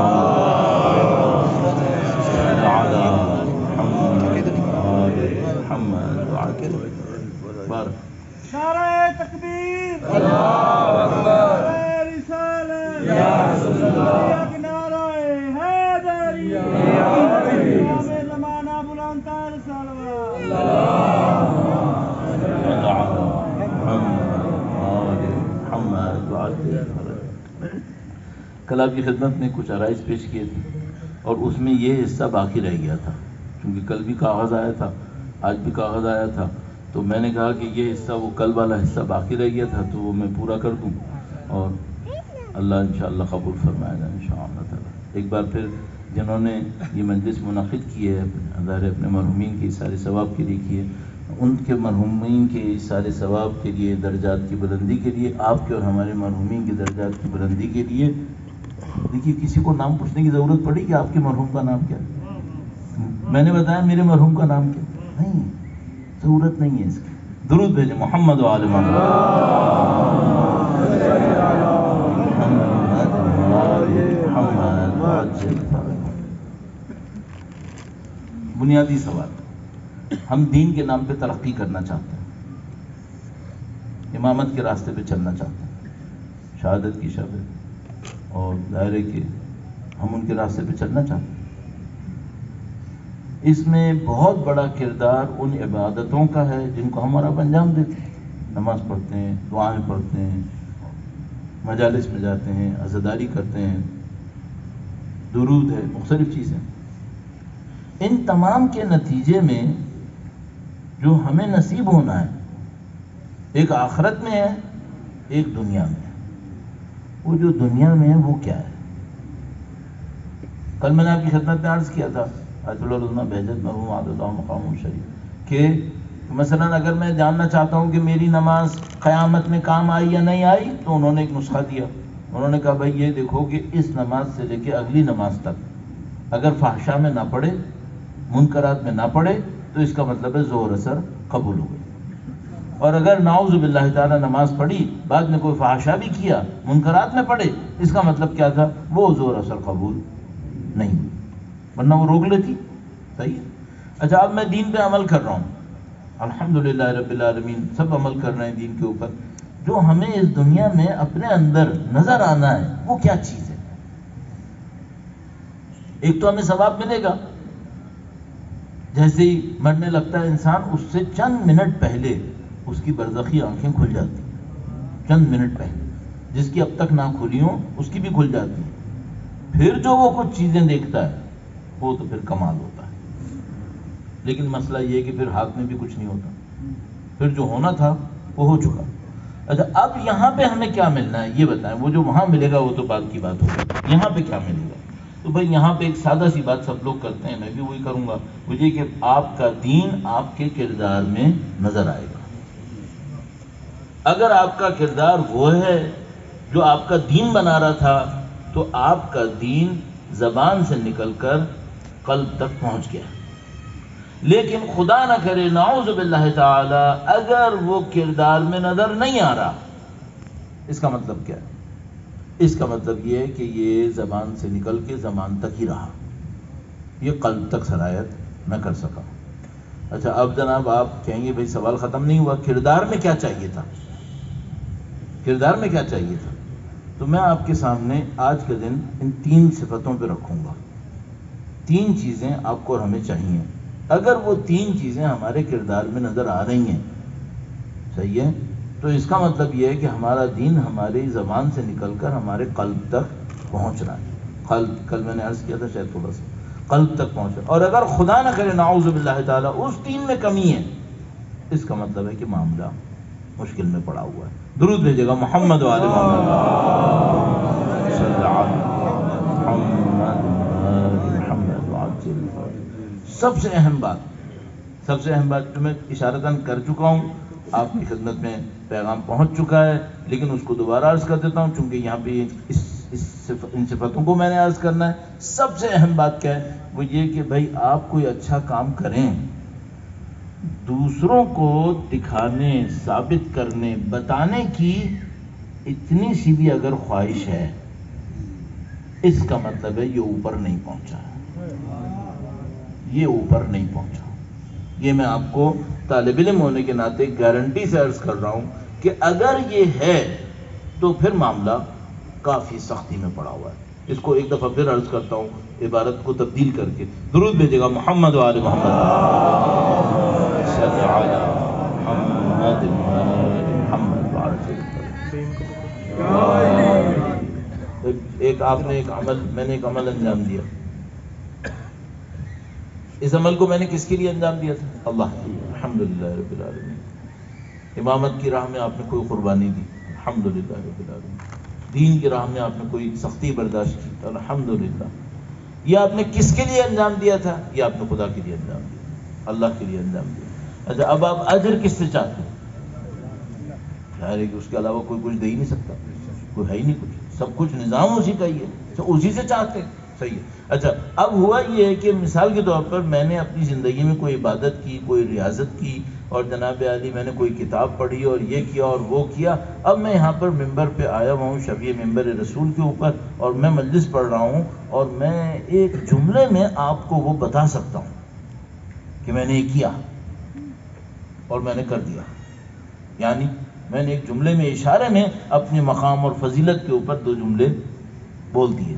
محمد بارک. نعرہ تکبیر، اللہ اکبر، رسالت یا رسول اللہ، نعرہ حیدری یا حیدری، زمانہ بلند تر صلوات. کل آپ کی خدمت میں کچھ عرائض پیش کیے تھے اور اس میں یہ حصہ باقی رہ گیا تھا، کیونکہ کل بھی کاغذ آیا تھا آج بھی کاغذ آیا تھا، تو میں نے کہا کہ یہ حصہ وہ کل والا حصہ باقی رہ گیا تھا تو وہ میں پورا کر دوں اور اللہ انشاءاللہ قبول فرمائے گا انشاءاللہ تعالی. ایک بار پھر جنہوں نے یہ مجلس منعقد کی ہے ظاہر اپنے مرحومین کے سارے ثواب کے لیے کی ہے، ان کے مرحومین کے سارے ثواب کے لیے، درجات کی بلندی کے لیے، آپ کے اور ہمارے مرحومین کے درجات کی بلندی کے لیے. دیکھیے کسی کو نام پوچھنے کی ضرورت پڑی کہ آپ کے مرحوم کا نام کیا ہے؟ میں نے بتایا میرے مرحوم کا نام کیا نہیں، ضرورت نہیں ہے اس کی. درود بھیجیں محمد و آل محمد. بنیادی سوال، ہم دین کے نام پہ ترقی کرنا چاہتے ہیں، امامت کے راستے پہ چلنا چاہتے ہیں، شہادت کی شب ہے اور ظاہر ہے کہ ہم ان کے راستے پہ چلنا چاہتے ہیں. اس میں بہت بڑا کردار ان عبادتوں کا ہے جن کو ہم اور آپ انجام دیتے ہیں. نماز پڑھتے ہیں، دعائیں پڑھتے ہیں، مجالس میں جاتے ہیں، عزاداری کرتے ہیں، درود ہے، مختلف چیزیں. ان تمام کے نتیجے میں جو ہمیں نصیب ہونا ہے، ایک آخرت میں ہے، ایک دنیا میں ہے. وہ جو دنیا میں ہے وہ کیا ہے؟ کل میں نے آپ کی خدمت میں عرض کیا تھا آیت اللہ علامہ بہجت مرحوم عاد اللہ مقام شریف کہ مثلا اگر میں جاننا چاہتا ہوں کہ میری نماز قیامت میں کام آئی یا نہیں آئی، تو انہوں نے ایک نسخہ دیا. انہوں نے کہا بھائی یہ دیکھو کہ اس نماز سے لے کے اگلی نماز تک اگر فحشا میں نہ پڑھے، منکرات میں نہ پڑھے، تو اس کا مطلب ہے ظہر اثر قبول ہو گئی. اور اگر نعوذ باللہ تعالیٰ نماز پڑھی، بعد میں کوئی فحشا بھی کیا، منکرات میں پڑھے، اس کا مطلب کیا تھا؟ وہ ظہر اثر قبول نہیں ہوئی، ورنہ وہ روک لیتی. صحیح ہے. اچھا اب میں دین پہ عمل کر رہا ہوں، الحمدللہ رب العالمین، سب عمل کر رہے ہیں دین کے اوپر. جو ہمیں اس دنیا میں اپنے اندر نظر آنا ہے وہ کیا چیز ہے؟ ایک تو ہمیں ثواب ملے گا، جیسے ہی مرنے لگتا ہے انسان، اس سے چند منٹ پہلے اس کی برزخی آنکھیں کھل جاتی ہیں. چند منٹ پہلے جس کی اب تک نہ کھلی ہوں اس کی بھی کھل جاتی ہیں. پھر جو وہ کچھ چیزیں دیکھتا ہے وہ تو پھر کمال ہوتا ہے. لیکن مسئلہ یہ ہے کہ پھر ہاتھ میں بھی کچھ نہیں ہوتا، پھر جو ہونا تھا وہ ہو چکا. اچھا اب یہاں پہ ہمیں کیا ملنا ہے یہ بتائیں. وہ جو وہاں ملے گا وہ تو بعد کی بات ہوگی. یہاں پہ کیا ملے گا؟ تو بھائی یہاں پہ ایک سادہ سی بات سب لوگ کرتے ہیں، میں بھی وہی کروں گا، وہ یہ کہ آپ کا دین آپ کے کردار میں نظر آئے گا. اگر آپ کا کردار وہ ہے جو آپ کا دین بنا رہا تھا، تو آپ کا دین زبان سے نکل کر قلب تک پہنچ گیا. لیکن خدا نہ کرے نعوذ باللہ تعالی اگر وہ کردار میں نظر نہیں آ رہا، اس کا مطلب کیا ہے؟ اس کا مطلب یہ ہے کہ یہ زبان سے نکل کے زمان تک ہی رہا، یہ قلب تک سرایت نہ کر سکا. اچھا اب جناب آپ کہیں گے بھائی سوال ختم نہیں ہوا، کردار میں کیا چاہیے تھا؟ کردار میں کیا چاہیے تھا؟ تو میں آپ کے سامنے آج کے دن ان 3 صفتوں پہ رکھوں گا. 3 چیزیں آپ کو اور ہمیں چاہیے. اگر وہ 3 چیزیں ہمارے کردار میں نظر آ رہی ہیں، صحیح ہے، تو اس کا مطلب یہ ہے کہ ہمارا دین ہماری زبان سے نکل کر ہمارے قلب تک پہنچ رہا ہے. قلب، کل میں نے عرض کیا تھا شاید تھوڑا سا، قلب تک پہنچ رہا ہے. اور اگر خدا نہ کرے نعوذ باللہ تعالیٰ اس 3 میں کمی ہے، اس کا مطلب ہے کہ معاملہ مشکل میں پڑا ہوا ہے. درود بھیجے گا محمد و آل محمد. سب سے اہم بات جو میں اشارتاً کر چکا ہوں، آپ کی خدمت میں پیغام پہنچ چکا ہے، لیکن اس کو دوبارہ عرض کر دیتا ہوں چونکہ یہاں پہ ان صفتوں کو میں نے عرض کرنا ہے. سب سے اہم بات کیا ہے؟ وہ یہ کہ بھائی آپ کوئی اچھا کام کریں، دوسروں کو دکھانے، ثابت کرنے، بتانے کی اتنی سی بھی اگر خواہش ہے، اس کا مطلب ہے یہ اوپر نہیں پہنچا، یہ اوپر نہیں پہنچا. یہ میں آپ کو طالب علم ہونے کے ناطے گارنٹی سے عرض کر رہا ہوں کہ اگر یہ ہے تو پھر معاملہ کافی سختی میں پڑا ہوا ہے. اس کو ایک دفعہ پھر عرض کرتا ہوں عبارت کو تبدیل کر کے. درود بھیجے گا محمد و آل محمد. ایک آپ نے میں نے ایک عمل انجام دیا. اس عمل کو میں نے کس کے لیے انجام دیا تھا؟ اللہ کے لیے. الحمدللہ رب العالمین. امامت کی راہ میں آپ نے کوئی قربانی دی، الحمدللہ رب العالمین. دین کی راہ میں آپ نے کوئی سختی برداشت کی، الحمدللہ. یہ آپ نے کس کے لیے انجام دیا تھا؟ یہ آپ نے خدا کے لیے انجام دیا، اللہ کے لیے انجام دیا. اچھا اب آپ اجر کس سے چاہتے ہیں؟ ظاہر ہے کہ اس کے علاوہ کوئی کچھ دے ہی نہیں سکتا، کوئی ہے ہی نہیں کچھ، سب کچھ نظام اسی کا ہی ہے. اسی سے چاہتے ہیں. صحیح ہے. اچھا اب ہوا یہ ہے کہ مثال کے طور پر میں نے اپنی زندگی میں کوئی عبادت کی، کوئی ریاضت کی، اور جناب عالی میں نے کوئی کتاب پڑھی اور یہ کیا اور وہ کیا. اب میں یہاں پر ممبر پہ آیا ہوا ہوں، شبیہ ممبر رسول کے اوپر، اور میں مجلس پڑھ رہا ہوں، اور میں ایک جملے میں آپ کو وہ بتا سکتا ہوں کہ میں نے یہ کیا اور میں نے کر دیا. یعنی میں نے ایک جملے میں، اشارے میں اپنے مقام اور فضیلت کے اوپر 2 جملے بول دیے.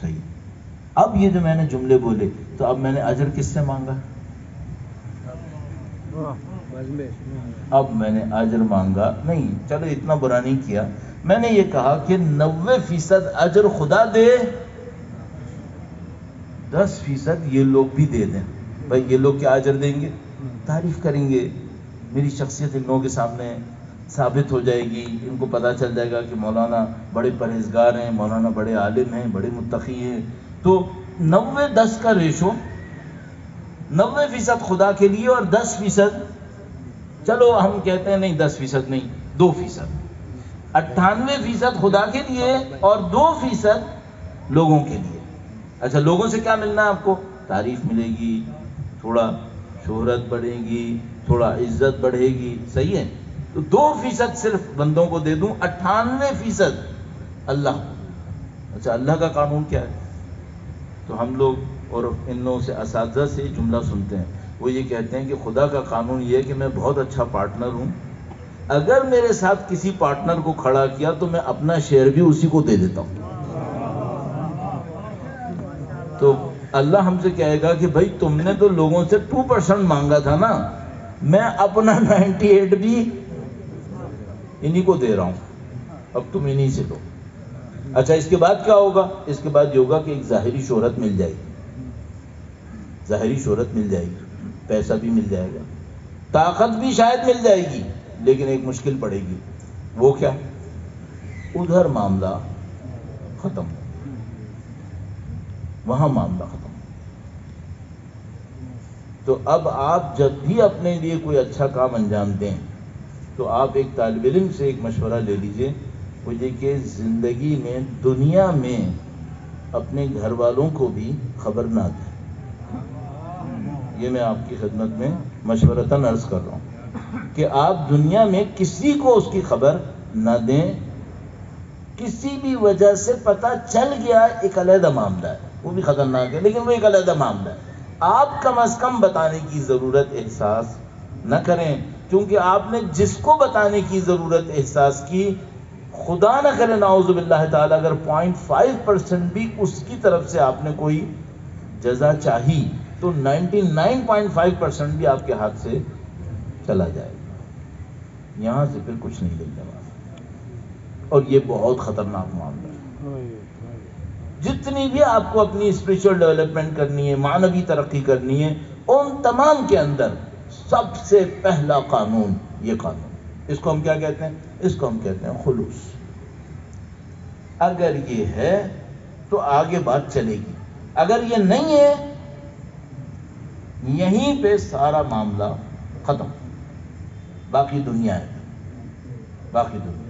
صحیح. اب یہ جو میں نے جملے بولے، تو اب میں نے اجر کس سے مانگا؟ اب میں نے اجر مانگا نہیں، چلو اتنا برا نہیں کیا. میں نے یہ کہا کہ 90% اجر خدا دے، 10% یہ لوگ بھی دے دیں. بھائی یہ لوگ کیا اجر دیں گے؟ تعریف کریں گے، میری شخصیت ان لوگوں کے سامنے ثابت ہو جائے گی، ان کو پتہ چل جائے گا کہ مولانا بڑے پرہیزگار ہیں، مولانا بڑے عالم ہیں، بڑے متقی ہیں. تو 90-10 کا ریشو، 90% خدا کے لیے اور 10%، چلو ہم کہتے ہیں نہیں 10% نہیں 2%، 98% خدا کے لیے اور 2% لوگوں کے لیے. اچھا لوگوں سے کیا ملنا ہے آپ کو؟ تعریف ملے گی، تھوڑا شہرت بڑھے گی، تھوڑا عزت بڑھے گی. صحیح ہے. تو 2% صرف بندوں کو دے دوں، 98% اللہ. اچھا اللہ کا قانون کیا ہے؟ تو ہم لوگ اور ان لوگوں سے اساتذہ سے جملہ سنتے ہیں، وہ یہ کہتے ہیں کہ خدا کا قانون یہ ہے کہ میں بہت اچھا پارٹنر ہوں، اگر میرے ساتھ کسی پارٹنر کو کھڑا کیا تو میں اپنا شیئر بھی اسی کو دے دیتا ہوں. تو اللہ ہم سے کہے گا کہ بھائی تم نے تو لوگوں سے 2% مانگا تھا نا، میں اپنا 98 بھی انہی کو دے رہا ہوں، اب تم انہی سے لو. اچھا اس کے بعد کیا ہوگا؟ اس کے بعد یہ ہوگا کہ ایک ظاہری شہرت مل جائے گی، ظاہری شہرت مل جائے گی، پیسہ بھی مل جائے گا، طاقت بھی شاید مل جائے گی، لیکن ایک مشکل پڑے گی. وہ کیا؟ ادھر معاملہ ختم، وہاں معاملہ ختم. تو اب آپ جب بھی اپنے لیے کوئی اچھا کام انجام دیں تو آپ ایک طالب علم سے ایک مشورہ لے لیجئے، وہ یہ کہ زندگی میں، دنیا میں اپنے گھر والوں کو بھی خبر نہ دیں. یہ میں آپ کی خدمت میں مشورتاً عرض کر رہا ہوں کہ آپ دنیا میں کسی کو اس کی خبر نہ دیں. کسی بھی وجہ سے پتہ چل گیا ایک علیحدہ معاملہ ہے، وہ بھی خطرناک ہے لیکن وہ ایک علیحدہ معاملہ ہے. آپ کم از کم بتانے کی ضرورت احساس نہ کریں، کیونکہ آپ نے جس کو بتانے کی ضرورت احساس کی، خدا نہ کرے نعوذ باللہ تعالیٰ اگر 0.5% بھی اس کی طرف سے آپ نے کوئی جزا چاہی تو 99.5% بھی آپ کے ہاتھ سے چلا جائے گا، یہاں سے پھر کچھ نہیں ملنے والا. اور یہ بہت خطرناک معاملہ ہے. جتنی بھی آپ کو اپنی اسپریچول ڈیولپمنٹ کرنی ہے، معنوی ترقی کرنی ہے، ان تمام کے اندر سب سے پہلا قانون یہ قانون، اس کو ہم کیا کہتے ہیں؟ اس کو ہم کہتے ہیں خلوص. اگر یہ ہے تو آگے بات چلے گی، اگر یہ نہیں ہے یہیں پہ سارا معاملہ ختم. باقی دنیا ہے، باقی دنیا.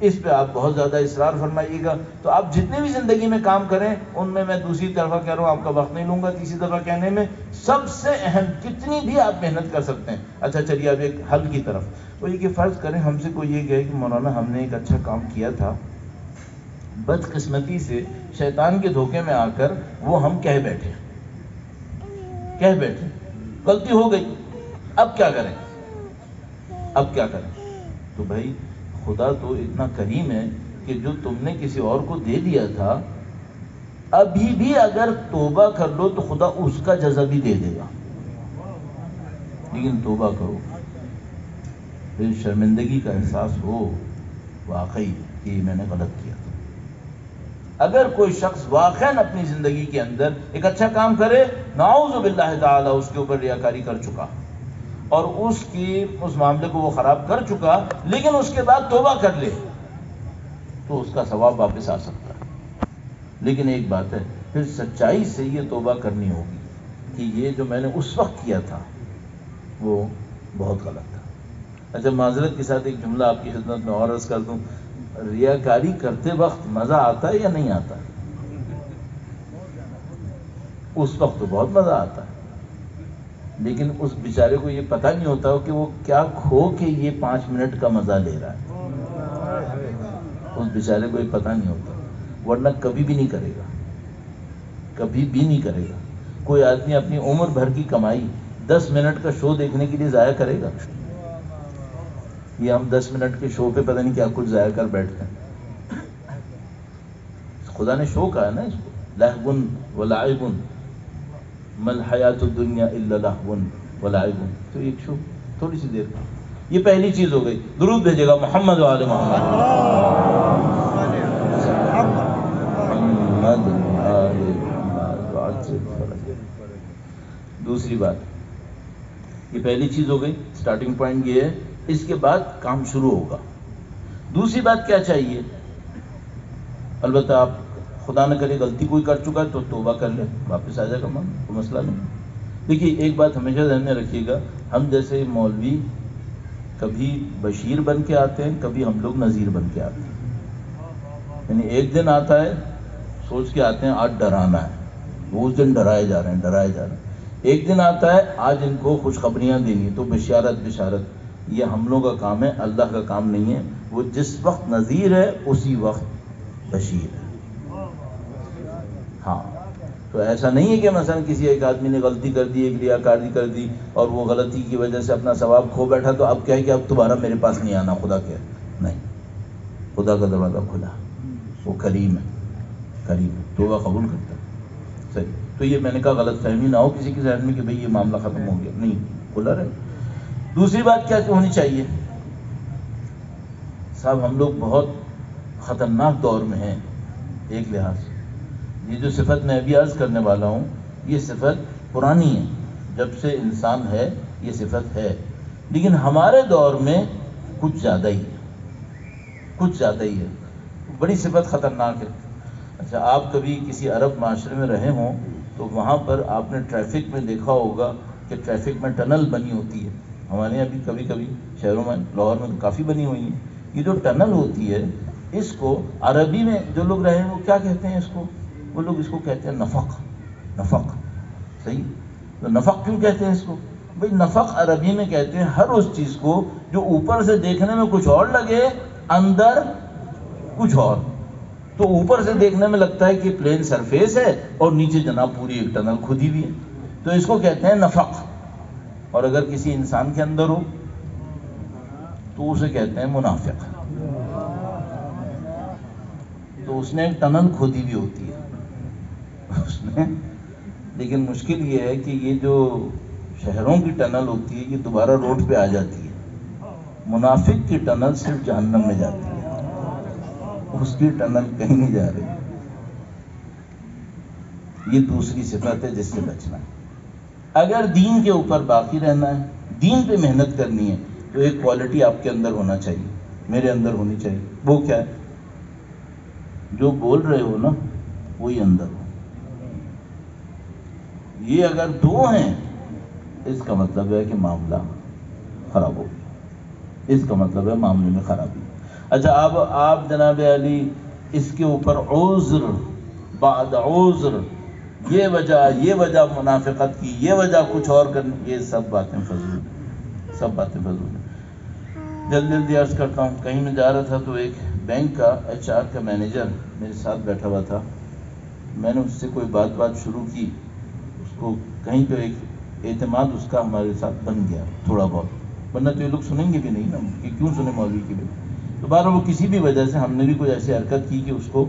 اس پہ آپ بہت زیادہ اصرار فرمائیے گا تو آپ جتنے بھی زندگی میں کام کریں ان میں دوسری دفعہ کہہ رہا ہوں، آپ کا وقت نہیں لوں گا تیسری دفعہ کہنے میں، سب سے اہم کتنی بھی آپ محنت کر سکتے ہیں. اچھا چلیے اب ایک حل کی طرف، وہ یہ کہ فرض کریں ہم سے کوئی یہ کہے کہ مولانا ہم نے ایک اچھا کام کیا تھا، بدقسمتی سے شیطان کے دھوکے میں آ کر وہ ہم کہہ بیٹھے، غلطی ہو گئی، اب کیا کریں؟ اب کیا کریں؟ تو بھائی خدا تو اتنا کریم ہے کہ جو تم نے کسی اور کو دے دیا تھا، ابھی بھی اگر توبہ کر لو تو خدا اس کا جزا بھی دے دے گا. لیکن توبہ کرو، پھر شرمندگی کا احساس ہو واقعی کہ میں نے غلط کیا تھا. اگر کوئی شخص واقعاً اپنی زندگی کے اندر ایک اچھا کام کرے، نعوذ باللہ تعالی اس کے اوپر ریاکاری کر چکا اور اس معاملے کو وہ خراب کر چکا، لیکن اس کے بعد توبہ کر لے تو اس کا ثواب واپس آ سکتا ہے. لیکن ایک بات ہے، پھر سچائی سے یہ توبہ کرنی ہوگی کہ یہ جو میں نے اس وقت کیا تھا وہ بہت غلط تھا. اچھا معذرت کے ساتھ ایک جملہ آپ کی خدمت میں اور عرض کر دوں، ریاکاری کرتے وقت مزہ آتا ہے یا نہیں آتا ہے؟ اس وقت تو بہت مزہ آتا ہے، لیکن اس بیچارے کو یہ پتہ نہیں ہوتا کہ وہ کیا کھو کے یہ 5 منٹ کا مزہ لے رہا ہے. اس بیچارے کو یہ پتہ نہیں ہوتا، ورنہ کبھی بھی نہیں کرے گا، کبھی بھی نہیں کرے گا. کوئی آدمی اپنی عمر بھر کی کمائی 10 منٹ کا شو دیکھنے کے لیے ضائع کرے گا؟ یہ ہم 10 منٹ کے شو پہ پتہ نہیں کیا کچھ ضائع کر بیٹھتے ہیں. خدا نے شو کہا ہے نا اس کو، لہو ولعب ما الحیات الدنیا الا لہو ولعب. تو ایک شو تھوڑی سی دیر کا. یہ پہلی چیز ہو گئی. درود بھیجے گا محمد وآل محمد. دوسری بات، یہ پہلی چیز ہو گئی، سٹارٹنگ پوائنٹ یہ ہے. اس کے بعد کام شروع ہوگا. دوسری بات کیا چاہیے؟ البتہ آپ خدا نہ کرے غلطی کوئی کر چکا ہے تو توبہ کر لے، واپس آ جائے گا، کوئی مسئلہ نہیں. دیکھیے ایک بات ہمیشہ ذہن میں رکھیے گا، ہم جیسے مولوی کبھی بشیر بن کے آتے ہیں، کبھی ہم لوگ نذیر بن کے آتے ہیں. یعنی ایک دن آتا ہے سوچ کے آتے ہیں آج ڈرانا ہے، وہ اس دن ڈرائے جا رہے ہیں. ایک دن آتا ہے آج ان کو خوشخبریاں دینی، تو بشارت. یہ ہم لوگ کا کام ہے، اللہ کا کام نہیں ہے. وہ جس وقت نذیر ہے اسی وقت بشیر ہے. ہاں، تو ایسا نہیں ہے کہ مثلا کسی ایک آدمی نے غلطی کر دی، ایک ریاکاری کر دی اور وہ غلطی کی وجہ سے اپنا ثواب کھو بیٹھا تو اب کہے کہ اب دوبارہ میرے پاس نہیں آنا. خدا کہے نہیں، خدا کا دروازہ کھلا، وہ کریم ہے، توبہ قبول کرتا ہے. صحیح. تو یہ میں نے کہا غلط فہمی نہ ہو کسی کے ذہن میں کہ بھئی یہ معاملہ ختم ہو گیا، نہیں، کھلا رہے. دوسری بات کیا ہونی چاہیے؟ صاحب ہم لوگ بہت خطرناک دور میں ہیں ایک لحاظ سے. یہ جو صفت میں ابھی عرض کرنے والا ہوں یہ صفت پرانی ہے، جب سے انسان ہے یہ صفت ہے، لیکن ہمارے دور میں کچھ زیادہ ہی ہے. بڑی صفت خطرناک ہے. اچھا، آپ کبھی کسی عرب معاشرے میں رہے ہوں تو وہاں پر آپ نے ٹریفک میں دیکھا ہوگا کہ ٹریفک میں ٹنل بنی ہوتی ہے. ہمارے یہاں بھی کبھی کبھی شہروں میں، لاہور میں تو کافی بنی ہوئی ہیں. یہ جو ٹنل ہوتی ہے اس کو عربی میں جو لوگ رہے ہیں وہ کیا کہتے ہیں اس کو؟ وہ لوگ اس کو کہتے ہیں نفق. صحیح. تو نفق کیوں کہتے ہیں اس کو؟ بھئی نفق عربی میں کہتے ہیں ہر اس چیز کو جو اوپر سے دیکھنے میں کچھ اور لگے اندر کچھ اور. تو اوپر سے دیکھنے میں لگتا ہے کہ پلین سرفیس ہے اور نیچے جناب پوری ایک ٹنل کھدی ہوئی ہے، تو اس کو کہتے ہیں نفق. اور اگر کسی انسان کے اندر ہو تو اسے کہتے ہیں منافق. تو اس نے ایک ٹنل کھودی بھی ہوتی ہے اس نے. لیکن مشکل یہ ہے کہ یہ جو شہروں کی ٹنل ہوتی ہے یہ دوبارہ روڈ پہ آ جاتی ہے. منافق کی ٹنل صرف جہنم میں جاتی ہے، اس کی ٹنل کہیں نہیں جا رہی. یہ دوسری صفت ہے جس سے بچنا ہے. اگر دین کے اوپر باقی رہنا ہے، دین پہ محنت کرنی ہے، تو ایک کوالٹی آپ کے اندر ہونا چاہیے، میرے اندر ہونی چاہیے. وہ کیا ہے؟ جو بول رہے ہو نا وہی اندر ہو. یہ اگر دو ہیں اس کا مطلب ہے کہ معاملہ خراب ہو گیا، اس کا مطلب ہے معاملے میں خرابی. اچھا، اب آپ جناب علی اس کے اوپر عذر بعد عذر، یہ وجہ منافقت کی، یہ وجہ کچھ اور کرنے، یہ سب باتیں فضول ہیں. جلدی عرض کرتا ہوں. کہیں میں جا رہا تھا تو ایک بینک کا HR کا مینیجر میرے ساتھ بیٹھا ہوا تھا. میں نے اس سے کوئی بات شروع کی، اس کو کہیں پہ ایک اعتماد اس کا ہمارے ساتھ بن گیا تھوڑا بہت، ورنہ تو یہ لوگ سنیں گے بھی نہیں نا کہ کیوں سنیں مولوی کی بھی. تو بہرحال وہ کسی بھی وجہ سے ہم نے بھی کوئی ایسی حرکت کی کہ اس کو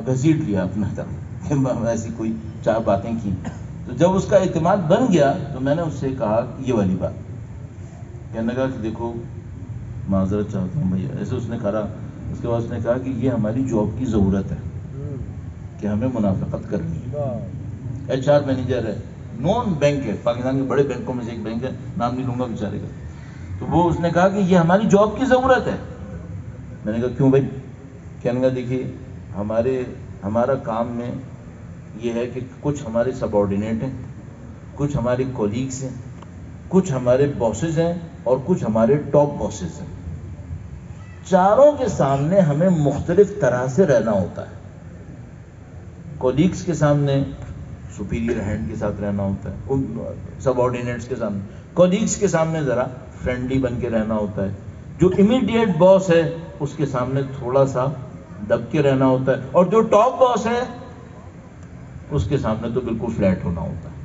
گھسیٹ لیا اپنا طرف، ایسی کوئی 4 باتیں کی. تو جب اس کا اعتماد بن گیا تو میں نے اس سے کہا یہ والی بات، کہنے لگا کہ دیکھو معذرت چاہتا ہوں بھیا، ایسے اس نے کہا. اس کے بعد اس نے کہا کہ یہ ہماری جاب کی ضرورت ہے کہ ہمیں منافقت کرنی ہے. HR مینیجر ہے، نون بینک ہے، پاکستان کے بڑے بینکوں میں سے ایک بینک ہے، نام نہیں لوں گا بیچارے کا. تو وہ اس نے کہا کہ یہ ہماری جاب کی ضرورت ہے. میں نے کہا کیوں بھائی؟ کہنے لگا دیکھیے ہمارا کام میں یہ ہے کہ کچھ ہمارے سب آرڈینیٹ ہیں، کچھ ہمارے کولیگس ہیں، کچھ ہمارے باسز ہیں اور کچھ ہمارے ٹاپ باسز ہیں. چاروں کے سامنے ہمیں مختلف طرح سے رہنا ہوتا ہے. کولیگس کے سامنے سپیریئر ہینڈ کے ساتھ رہنا ہوتا ہے، ان سب آرڈینیٹس کے سامنے، کولیگس کے سامنے ذرا فرینڈلی بن کے رہنا ہوتا ہے، جو امیڈیٹ باس ہے اس کے سامنے تھوڑا سا دب کے رہنا ہوتا ہے، اور جو ٹاپ باس ہے اس کے سامنے تو بالکل فلیٹ ہونا ہوتا ہے.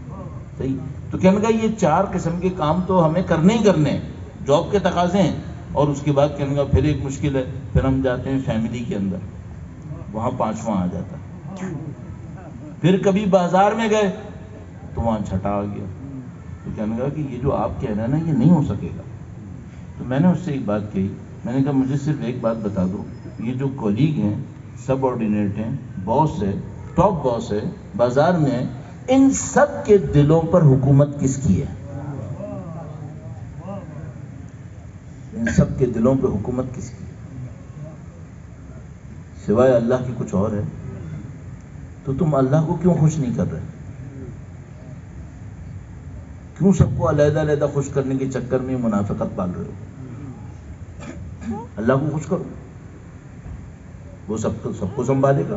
صحیح؟ تو کہنے کا یہ 4 قسم کے کام تو ہمیں کرنے ہی کرنے ہیں، جاب کے تقاضے ہیں. اور اس کے بعد کہنے کا پھر ایک مشکل ہے، پھر ہم جاتے ہیں فیملی کے اندر، وہاں 5واں آ جاتا ہے. پھر کبھی بازار میں گئے تو وہاں 6واں آ گیا. تو کہنے کا کہ یہ جو آپ کہہ رہے ہیں نا یہ نہیں ہو سکے گا. تو میں نے اس سے ایک بات کہی، میں نے کہا مجھے صرف ایک بات بتا دو، یہ جو کولیگ ہیں، سب آرڈینیٹ ہیں، باس ہے، ٹاپ باس ہے، بازار میں ہے، ان سب کے دلوں پر حکومت کس کی ہے؟ ان سب کے دلوں پہ حکومت کس کی ہے؟ سوائے اللہ کی کچھ اور ہے؟ تو تم اللہ کو کیوں خوش نہیں کر رہے؟ کیوں سب کو علیحدہ علیحدہ خوش کرنے کے چکر میں منافقت پال رہے ہو؟ اللہ کو خوش کرو، وہ سب کو سنبھالے گا.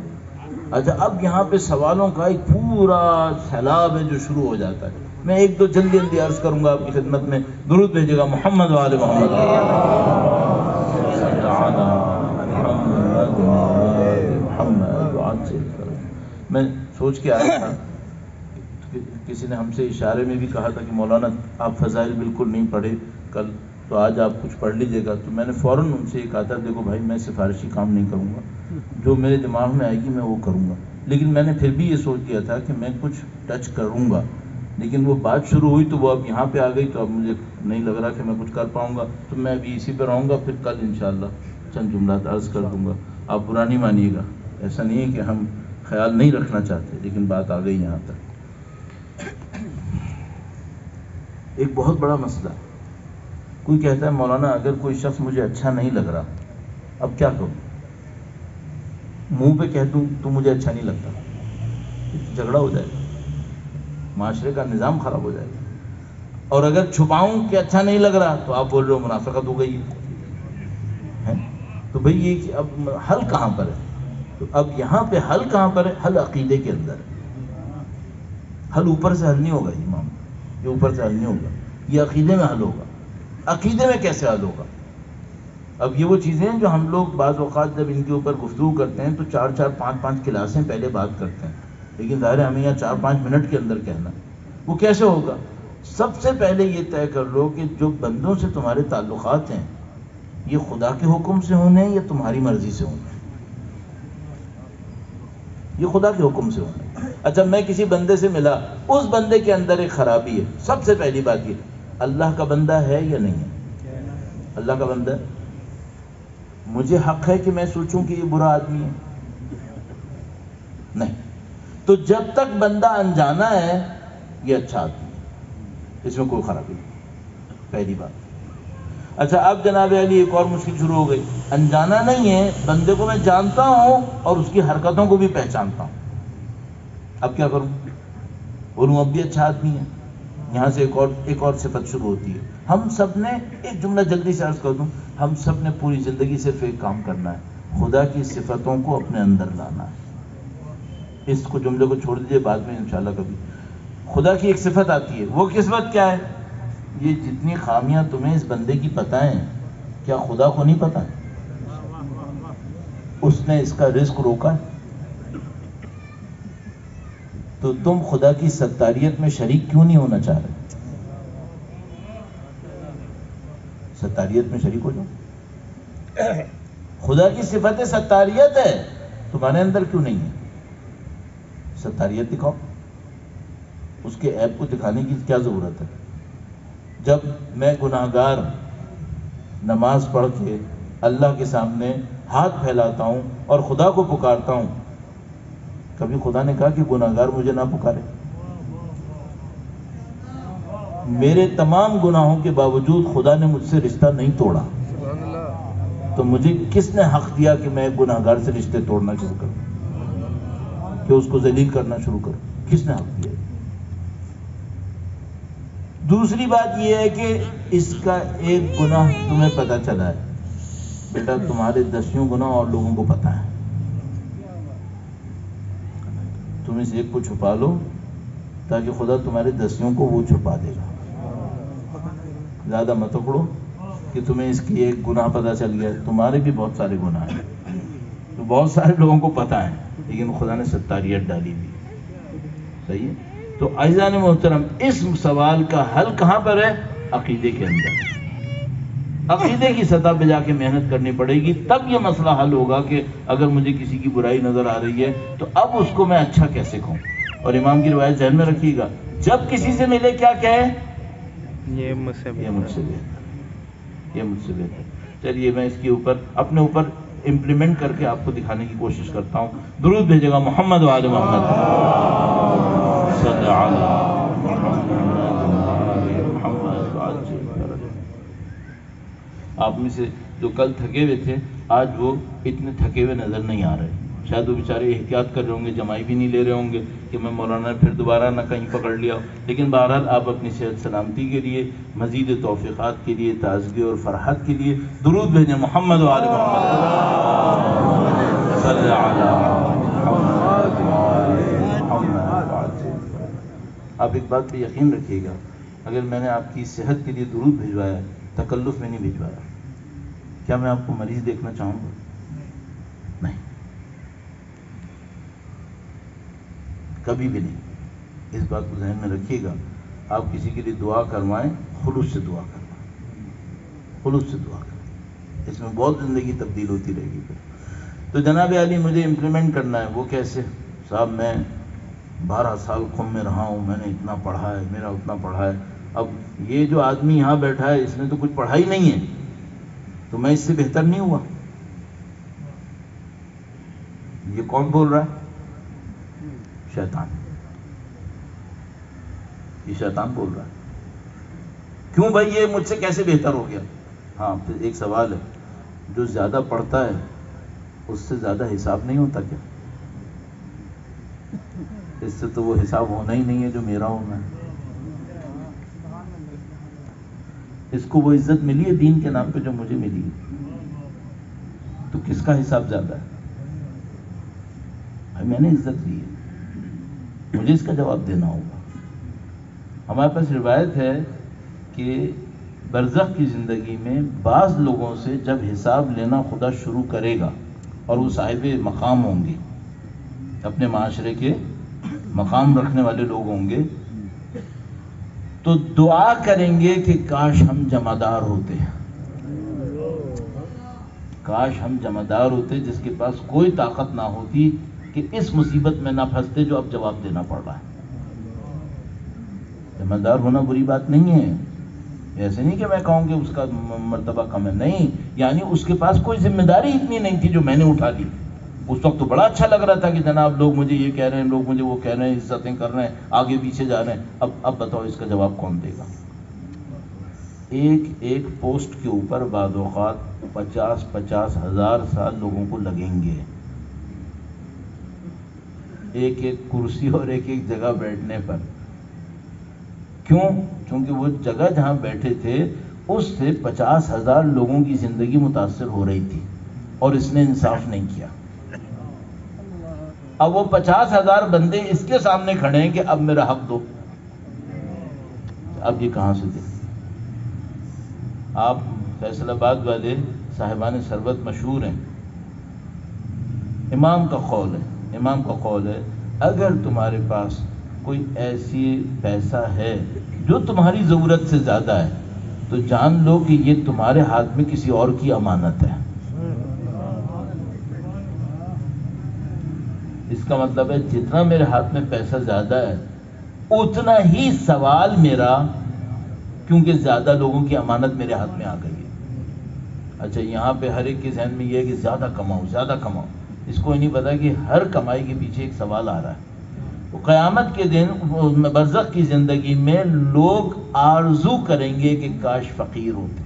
اچھا، اب یہاں پہ سوالوں کا ایک پورا سیلاب ہے جو شروع ہو جاتا ہے. میں 1-2 جلدی عرض کروں گا آپ کی خدمت میں. درود بھیجے گا محمد وآل محمد. میں سوچ کے آیا تھا، کسی نے ہم سے اشارے میں بھی کہا تھا کہ مولانا آپ فضائل بالکل نہیں پڑھے کل، تو آج آپ کچھ پڑھ لیجیے گا. تو میں نے فوراً ان سے یہ کہا تھا دیکھو بھائی میں سفارشی کام نہیں کروں گا، جو میرے دماغ میں آئے گی میں وہ کروں گا. لیکن میں نے پھر بھی یہ سوچ لیا تھا کہ میں کچھ ٹچ کروں گا. لیکن وہ بات شروع ہوئی تو وہ اب یہاں پہ آ گئی، تو اب مجھے نہیں لگ رہا کہ میں کچھ کر پاؤں گا. تو میں ابھی اسی پہ رہوں گا، پھر کل انشاءاللہ چند جملات عرض کر دوں گا. آپ برا نہیں مانیے گا، ایسا نہیں ہے کہ ہم خیال نہیں رکھنا چاہتے، لیکن بات آ گئی یہاں تک. ایک بہت بڑا مسئلہ، کوئی کہتا ہے مولانا اگر کوئی شخص مجھے اچھا نہیں لگ رہا اب کیا کروں؟ منہ پہ کہہ دوں تو مجھے اچھا نہیں لگتا، جھگڑا ہو جائے گا، معاشرے کا نظام خراب ہو جائے گا. اور اگر چھپاؤں کہ اچھا نہیں لگ رہا تو آپ بول رہے ہو منافقت ہو گئی ہے. تو بھئی یہ اب حل کہاں پر ہے؟ تو اب یہاں پہ حل کہاں پر ہے؟ حل عقیدے کے اندر ہے. حل اوپر سے حل نہیں ہوگا امام، یہ اوپر سے حل نہیں ہوگا، یہ عقیدے میں حل ہوگا. عقیدے میں کیسے حل ہوگا؟ اب یہ وہ چیزیں ہیں جو ہم لوگ بعض اوقات جب ان کے اوپر گفتگو کرتے ہیں تو 4-4 5-5 کلاسیں پہلے بات کرتے ہیں، لیکن ظاہر ہے ہمیں یہاں 4-5 منٹ کے اندر کہنا. وہ کیسے ہوگا؟ سب سے پہلے یہ طے کر لو کہ جو بندوں سے تمہارے تعلقات ہیں یہ خدا کے حکم سے ہونے یا تمہاری مرضی سے ہونے؟ یہ خدا کے حکم سے ہونے. اچھا، میں کسی بندے سے ملا، اس بندے کے اندر ایک خرابی ہے. سب سے پہلی بات یہ، اللہ کا بندہ ہے یا نہیں ہے؟ اللہ کا بندہ ہے. مجھے حق ہے کہ میں سوچوں کہ یہ برا آدمی ہے؟ نہیں. تو جب تک بندہ انجانا ہے یہ اچھا آدمی ہے، اس میں کوئی خرابی نہیں، پہلی بات. اچھا، اب جناب علی ایک اور مشکل شروع ہو گئی. انجانا نہیں ہے، بندے کو میں جانتا ہوں اور اس کی حرکتوں کو بھی پہچانتا ہوں. اب کیا کروں؟ بولوں اب بھی اچھا آدمی ہے؟ یہاں سے ایک اور صفت شروع ہوتی ہے. ہم سب نے، ایک جملہ جلدی سے عرض کر دوں، ہم سب نے پوری زندگی صرف ایک کام کرنا ہے، خدا کی صفتوں کو اپنے اندر لانا ہے. اس کو جملے کو چھوڑ دیجئے، بعد میں انشاءاللہ کبھی. خدا کی ایک صفت آتی ہے، وہ صفت کیا ہے؟ یہ جتنی خامیاں تمہیں اس بندے کی پتہ ہیں، کیا خدا کو نہیں پتہ؟ اس نے اس کا رزق روکا ہے. تو تم خدا کی ستاریت میں شریک کیوں نہیں ہونا چاہ رہے؟ ستاریت میں شریک ہو جاؤ. خدا کی صفت ستاریت ہے، تمہارے اندر کیوں نہیں ہے؟ ستاریت دکھاؤ. اس کے عیب کو دکھانے کی کیا ضرورت ہے؟ جب میں گناہگار نماز پڑھ کے اللہ کے سامنے ہاتھ پھیلاتا ہوں اور خدا کو پکارتا ہوں، کبھی خدا نے کہا کہ گناہگار مجھے نہ پکارے؟ میرے تمام گناہوں کے باوجود خدا نے مجھ سے رشتہ نہیں توڑا، تو مجھے کس نے حق دیا کہ میں گناہگار سے رشتے توڑنا شروع کروں، کہ اس کو ذلیل کرنا شروع کروں؟ کس نے حق دیا؟ دوسری بات یہ ہے کہ اس کا ایک گناہ تمہیں پتہ چلا ہے، بیٹا تمہارے 10 گناہ اور لوگوں کو پتہ ہے، تم اس ایک کو چھپا لو تاکہ خدا تمہارے دسیوں کو وہ چھپا دے گا. زیادہ مت اکڑو کہ تمہیں اس کی ایک گناہ پتہ چل گیا. تمہارے بھی بہت سارے گناہ ہیں تو بہت سارے لوگوں کو پتہ ہے، لیکن خدا نے ستاریت ڈالی ہوئی. صحیح ہے. تو عزیزان محترم، اس سوال کا حل کہاں پر ہے؟ عقیدے کے اندر. عقیدے کی سطح پہ جا کے محنت کرنی پڑے گی، تب یہ مسئلہ حل ہوگا کہ اگر مجھے کسی کی برائی نظر آ رہی ہے تو اب اس کو میں اچھا کیسے کہوں. اور امام کی روایت ذہن میں رکھیے گا، جب کسی سے ملے کیا کہے؟ یہ مجھ سے بہتر، یہ مجھ سے بہتر. چلیے میں اس کے اوپر اپنے اوپر امپلیمنٹ کر کے آپ کو دکھانے کی کوشش کرتا ہوں. درود بھیجے گا محمد و آل محمد صلی علی محمد. آپ میں سے جو کل تھکے ہوئے تھے آج وہ اتنے تھکے ہوئے نظر نہیں آ رہے. شاید وہ بیچارے احتیاط کر رہے ہوں گے، جمائی بھی نہیں لے رہے ہوں گے کہ میں مولانا پھر دوبارہ نہ کہیں پکڑ لیا. لیکن بہرحال آپ اپنی صحت سلامتی کے لیے، مزید توفیقات کے لیے، تازگی اور فرحت کے لیے درود بھیجیں محمد و آل محمد صلی علی محمد. آپ ایک بات پہ یقین رکھیے گا، اگر میں نے آپ کی صحت کے لیے درود بھیجوایا، تکلف میں نہیں بھیجوایا. کیا میں آپ کو مریض دیکھنا چاہوں گا؟ نہیں، کبھی بھی نہیں. اس بات کو ذہن میں رکھیے گا. آپ کسی کے لیے دعا کروائیں، خلوص سے دعا کروائیں، خلوص سے دعا کروائیں. اس میں بہت زندگی تبدیل ہوتی رہے گی. تو جناب علی مجھے امپلیمنٹ کرنا ہے. وہ کیسے؟ صاحب میں 12 سال قم میں رہا ہوں، میں نے اتنا پڑھا ہے، میرا اتنا پڑھا ہے. اب یہ جو آدمی یہاں بیٹھا ہے اس نے تو کچھ پڑھا ہی نہیں ہے، تو میں اس سے بہتر نہیں ہوا. یہ کون بول رہا ہے؟ شیطان. یہ شیطان بول رہا ہے. کیوں بھائی یہ مجھ سے کیسے بہتر ہو گیا؟ ہاں پھر ایک سوال ہے، جو زیادہ پڑھتا ہے اس سے زیادہ حساب نہیں ہوتا کیا؟ اس سے تو وہ حساب ہونا ہی نہیں ہے جو میرا ہونا ہے. اس کو وہ عزت ملی ہے دین کے نام پہ جو مجھے ملی ہے، تو کس کا حساب زیادہ ہے؟ میں نے عزت لی ہے، مجھے اس کا جواب دینا ہوگا. ہمارے پاس روایت ہے کہ برزخ کی زندگی میں بعض لوگوں سے جب حساب لینا خدا شروع کرے گا اور وہ صاحب مقام ہوں گے، اپنے معاشرے کے مقام رکھنے والے لوگ ہوں گے، تو دعا کریں گے کہ کاش ہم جمعدار ہوتے، کاش ہم جمعدار ہوتے جس کے پاس کوئی طاقت نہ ہوتی کہ اس مصیبت میں نہ پھنستے جو اب جواب دینا پڑ رہا ہے. جمعدار ہونا بری بات نہیں ہے، ایسے نہیں کہ میں کہوں کہ اس کا مرتبہ کم ہے، نہیں، یعنی اس کے پاس کوئی ذمہ داری اتنی نہیں تھی جو میں نے اٹھا لی. اس وقت تو بڑا اچھا لگ رہا تھا کہ جناب لوگ مجھے یہ کہہ رہے ہیں، لوگ مجھے وہ کہہ رہے ہیں، عزتیں کر رہے ہیں، آگے پیچھے جا رہے ہیں. اب بتاؤ اس کا جواب کون دے گا؟ ایک ایک پوسٹ کے اوپر بعض اوقات 50,000 سال لوگوں کو لگیں گے، ایک ایک کرسی اور ایک ایک جگہ بیٹھنے پر. کیوں؟ کیونکہ وہ جگہ جہاں بیٹھے تھے اس سے 50,000 لوگوں کی زندگی متاثر ہو رہی تھی اور اس نے انصاف نہیں کیا. اب وہ 50,000 بندے اس کے سامنے کھڑے ہیں کہ اب میرا حق دو. اب یہ کہاں سے دے؟ آپ فیصل آباد والے صاحبان ثروت مشہور ہیں. امام کا قول ہے اگر تمہارے پاس کوئی ایسی پیسہ ہے جو تمہاری ضرورت سے زیادہ ہے تو جان لو کہ یہ تمہارے ہاتھ میں کسی اور کی امانت ہے. اس کا مطلب ہے جتنا میرے ہاتھ میں پیسہ زیادہ ہے اتنا ہی سوال میرا، کیونکہ زیادہ لوگوں کی امانت میرے ہاتھ میں آ گئی ہے. اچھا یہاں پہ ہر ایک کے ذہن میں یہ ہے کہ زیادہ کماؤ زیادہ کماؤ، اس کو نہیں پتا کہ ہر کمائی کے پیچھے ایک سوال آ رہا ہے. قیامت کے دن برزخ کی زندگی میں لوگ آرزو کریں گے کہ کاش فقیر ہوتے،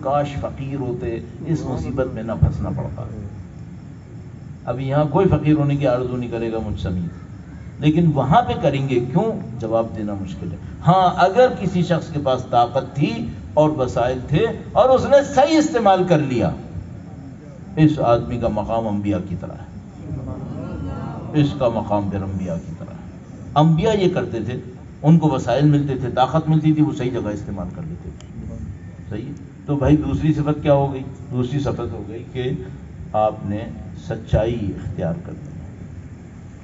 کاش فقیر ہوتے، اس مصیبت میں نہ پھنسنا پڑتا. اب یہاں کوئی فقیر ہونے کی آرزو نہیں کرے گا مجھ سمیت، لیکن وہاں پہ کریں گے. کیوں؟ جواب دینا مشکل ہے. ہاں اگر کسی شخص کے پاس طاقت تھی اور وسائل تھے اور اس نے صحیح استعمال کر لیا، اس آدمی کا مقام انبیاء کی طرح ہے، اس کا مقام پھر انبیاء کی طرح ہے. انبیاء یہ کرتے تھے، ان کو وسائل ملتے تھے، طاقت ملتی تھی، وہ صحیح جگہ استعمال کر لیتے تھے. صحیح ہے. تو بھائی دوسری صفت کیا ہو گئی؟ دوسری صفت ہو گئی کہ آپ نے سچائی اختیار کر دی.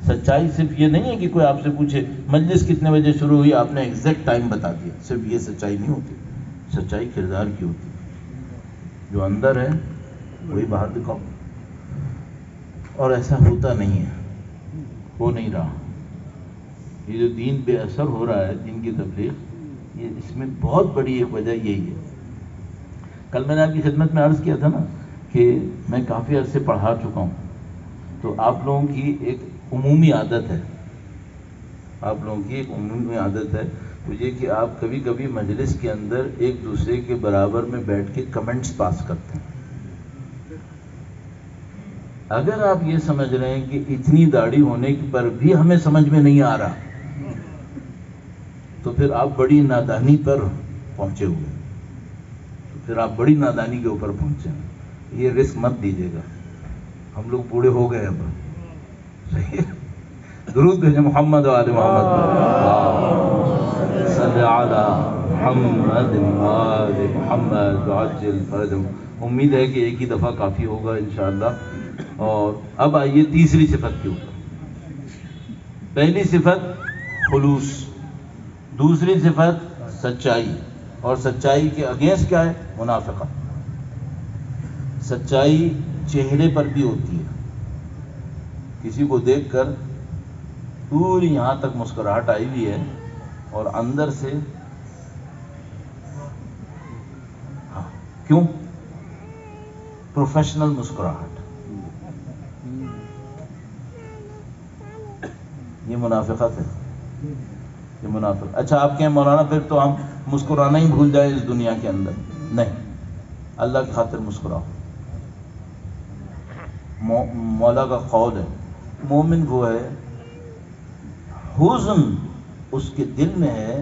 سچائی صرف یہ نہیں ہے کہ کوئی آپ سے پوچھے مجلس کتنے بجے شروع ہوئی، آپ نے ایگزیکٹ ٹائم بتا دیا. صرف یہ سچائی نہیں ہوتی. سچائی کردار کی ہوتی ہے. جو اندر ہے وہی باہر دکھاؤ. اور ایسا ہوتا نہیں ہے، ہو نہیں رہا. یہ جو دین بے اثر ہو رہا ہے، دین کی تبلیغ، یہ اس میں بہت بڑی ایک وجہ یہی ہے. کل میں نے آپ کی خدمت میں عرض کیا تھا نا کہ میں کافی عرصے پڑھا چکا ہوں. تو آپ لوگوں کی ایک عمومی عادت ہے، وہ یہ کہ آپ کبھی کبھی مجلس کے اندر ایک دوسرے کے برابر میں بیٹھ کے کمنٹس پاس کرتے ہیں. اگر آپ یہ سمجھ رہے ہیں کہ اتنی داڑھی ہونے پر بھی ہمیں سمجھ میں نہیں آ رہا، تو پھر آپ بڑی نادانی پر پہنچے ہوئے. پھر آپ بڑی نادانی کے اوپر پہنچے ہیں. یہ رسک مت دیجیے گا. ہم لوگ بوڑھے ہو گئے اب. صحیح ہے. درود بھیجیں محمد و آل محمد. صلی علی محمد و آل محمد وعجل فرجهم. امید ہے کہ ایک ہی دفعہ کافی ہوگا انشاءاللہ. اور اب آئیے تیسری صفت کے اوپر. پہلی صفت خلوص، دوسری صفت سچائی، اور سچائی کے اگینسٹ کیا ہے؟ منافقت. سچائی چہرے پر بھی ہوتی ہے. کسی کو دیکھ کر پوری یہاں تک مسکراہٹ آئی ہوئی ہے اور اندر سے کیوں؟ پروفیشنل مسکراہٹ. یہ منافقت ہے. یہ منافق. اچھا آپ کہیں مولانا پھر تو ہم مسکرانا ہی بھول جائیں اس دنیا کے اندر. نہیں، اللہ کی خاطر مسکراؤ. مولا کا قول ہے، مومن وہ ہے حزن اس کے دل میں ہے،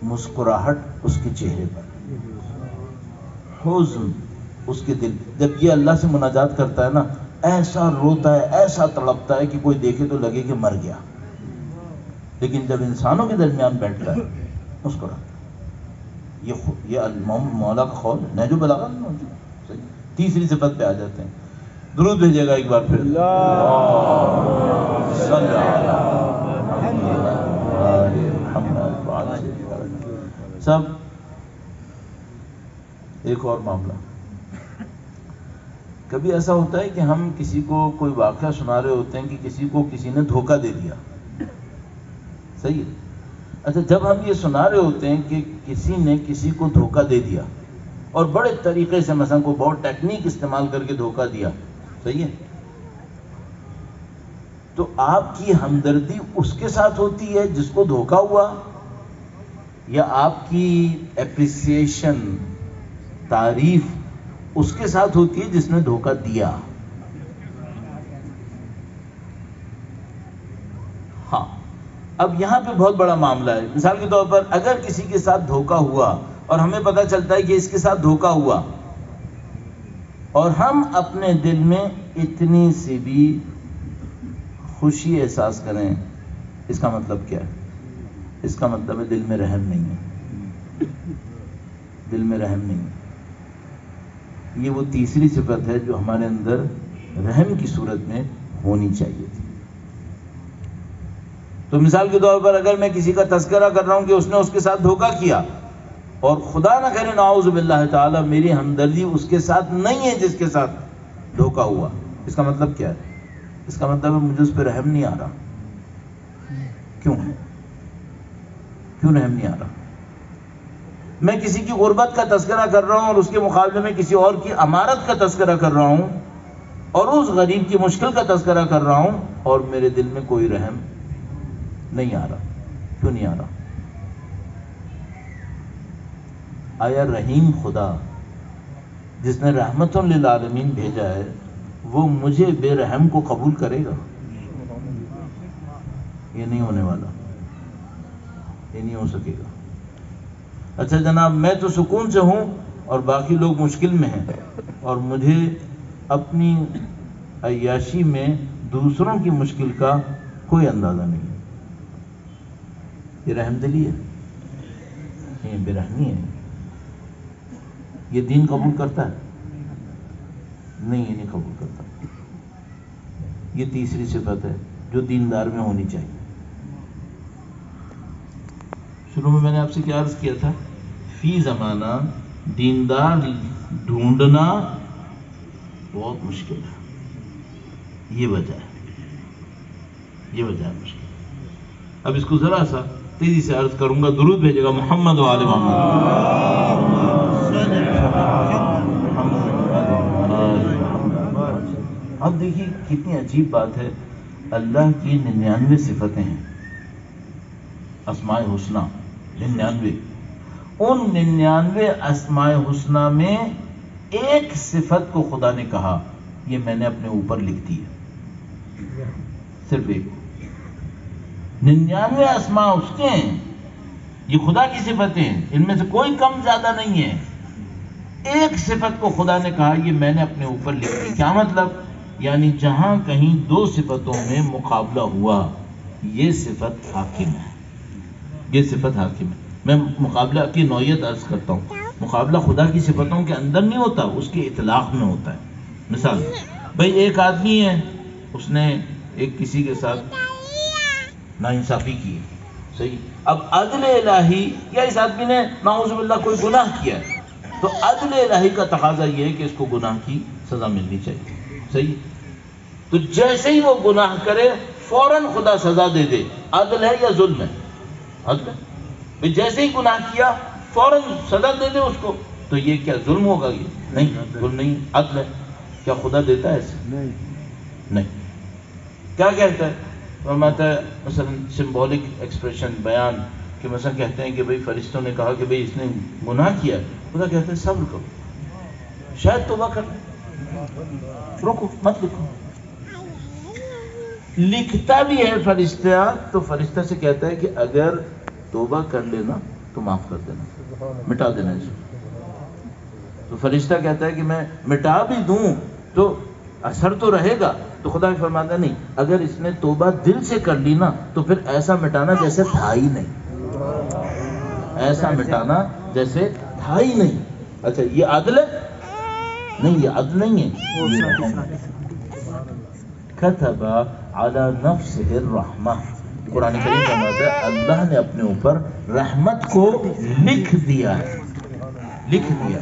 مسکراہٹ اس کے چہرے پر. حزن اس کے دل. جب یہ اللہ سے مناجات کرتا ہے نا، ایسا روتا ہے، ایسا تڑپتا ہے کہ کوئی دیکھے تو لگے کہ مر گیا. لیکن جب انسانوں کے درمیان بیٹھتا ہے مسکراتا ہے. یہ مولا کا قول ہے. نہج البلاغہ میں موجود. صحیح. تیسری صفت پہ آ جاتے ہیں. درود بھیجیے گا ایک بار پھر. سب ایک اور معاملہ. کبھی ایسا ہوتا ہے کہ ہم کسی کو کوئی واقعہ سنا رہے ہوتے ہیں کہ کسی کو کسی نے دھوکہ دے دیا. صحیح ہے. اچھا جب ہم یہ سنا رہے ہوتے ہیں کہ کسی نے کسی کو دھوکہ دے دیا اور بڑے طریقے سے مثلا کو بہت ٹیکنیک استعمال کر کے دھوکہ دیا، صحیح ہے، تو آپ کی ہمدردی اس کے ساتھ ہوتی ہے جس کو دھوکہ ہوا، یا آپ کی اپریسیشن، تعریف اس کے ساتھ ہوتی ہے جس نے دھوکہ دیا؟ ہاں. اب یہاں پہ بہت بڑا معاملہ ہے. مثال کے طور پر اگر کسی کے ساتھ دھوکہ ہوا اور ہمیں پتہ چلتا ہے کہ اس کے ساتھ دھوکہ ہوا، اور ہم اپنے دل میں اتنی سی بھی خوشی احساس کریں، اس کا مطلب کیا ہے؟ اس کا مطلب ہے دل میں رحم نہیں ہے. دل میں رحم نہیں ہے. یہ وہ تیسری صفت ہے جو ہمارے اندر رحم کی صورت میں ہونی چاہیے تھی. تو مثال کے طور پر اگر میں کسی کا تذکرہ کر رہا ہوں کہ اس نے اس کے ساتھ دھوکہ کیا، اور خدا نہ کرے نعوذ باللہ تعالی میری ہمدردی اس کے ساتھ نہیں ہے جس کے ساتھ دھوکہ ہوا، اس کا مطلب کیا ہے؟ اس کا مطلب ہے مجھے اس پہ رحم نہیں آ رہا. کیوں رحم نہیں آ رہا؟ میں کسی کی غربت کا تذکرہ کر رہا ہوں اور اس کے مقابلے میں کسی اور کی امارت کا تذکرہ کر رہا ہوں، اور اس غریب کی مشکل کا تذکرہ کر رہا ہوں، اور میرے دل میں کوئی رحم نہیں آ رہا. کیوں نہیں آ رہا؟ آیا رحیم خدا جس نے رحمتوں للعالمین بھیجا ہے وہ مجھے بے رحم کو قبول کرے گا؟ یہ نہیں ہونے والا. یہ نہیں ہو سکے گا. اچھا جناب میں تو سکون سے ہوں اور باقی لوگ مشکل میں ہیں، اور مجھے اپنی عیاشی میں دوسروں کی مشکل کا کوئی اندازہ نہیں. یہ رحم دلی ہے؟ یہ بے رحمی ہے؟ یہ دین قبول کرتا ہے؟ نہیں، یہ نہیں قبول کرتا۔ یہ تیسری صفت ہے جو دیندار میں ہونی چاہیے۔ شروع میں نے آپ سے کیا عرض کیا تھا؟ فی زمانہ دیندار ڈھونڈنا بہت مشکل ہے، یہ وجہ ہے، یہ وجہ ہے مشکل۔ اب اس کو ذرا سا تیزی سے عرض کروں گا، درود بھیجے گا محمد و آل محمد۔ اب دیکھیے کتنی عجیب بات ہے، اللہ کی 99 صفتیں ہیں، اسماء حسنہ 99۔ ان 99 اسماء حسنہ میں ایک صفت کو خدا نے کہا یہ میں نے اپنے اوپر لکھ دی ہے، صرف ایک۔ 99 اسماء اس کے ہیں، یہ خدا کی صفتیں ہیں، ان میں سے کوئی کم زیادہ نہیں ہے۔ ایک صفت کو خدا نے کہا یہ میں نے اپنے اوپر لکھ دی۔ کیا مطلب؟ یعنی جہاں کہیں دو صفتوں میں مقابلہ ہوا، یہ صفت حاکم ہے، یہ صفت حاکم ہے۔ میں مقابلہ کی نوعیت عرض کرتا ہوں۔ مقابلہ خدا کی صفتوں کے اندر نہیں ہوتا، اس کے اطلاق میں ہوتا ہے۔ مثال، بھئی ایک آدمی ہے، اس نے ایک کسی کے ساتھ ناانصافی کی ہے، صحیح؟ اب عدل الہی، یا اس آدمی نے نعوذ باللہ کوئی گناہ کیا ہے، تو عدل الہی کا تقاضا یہ ہے کہ اس کو گناہ کی سزا ملنی چاہیے، صحیح؟ تو جیسے ہی وہ گناہ کرے فوراً خدا سزا دے دے، عدل ہے یا ظلم ہے؟ عدل ہے۔ بھئی جیسے ہی گناہ کیا فوراً سزا دے دے اس کو، تو یہ کیا ظلم ہوگا؟ یہ نہیں، ظلم نہیں، عدل ہے۔ کیا خدا دیتا ہے ایسے؟ نہیں۔ کیا کہتا ہے؟ فرماتا ہے مثلا سمبولک ایکسپریشن، بیان، کہ مثلا کہتے ہیں کہ بھئی فرشتوں نے کہا کہ بھئی اس نے گناہ کیا ہے، خدا کہتا ہے صبر کرو، شاید توبہ کر لے، رکو مت لکھو۔ لکھتا بھی ہے فرشتہ، تو فرشتہ سے کہتا ہے کہ اگر توبہ کر لینا تو معاف کر دینا، مٹا دینا اس کو۔ تو فرشتہ کہتا ہے کہ میں مٹا بھی دوں تو اثر تو رہے گا، تو خدا بھی فرماتا ہے نہیں، اگر اس نے توبہ دل سے کر لی نا تو پھر ایسا مٹانا جیسے تھا ہی نہیں، ایسا مٹانا جیسے تھا ہی نہیں۔ اچھا یہ عدل ہے؟ نہیں، یہ عدل نہیں ہے۔ کتب علی نفسہ الرحمہ، قرآن کریم فرماتا ہے اللہ نے اپنے اوپر رحمت کو لکھ دیا ہے، لکھ دیا۔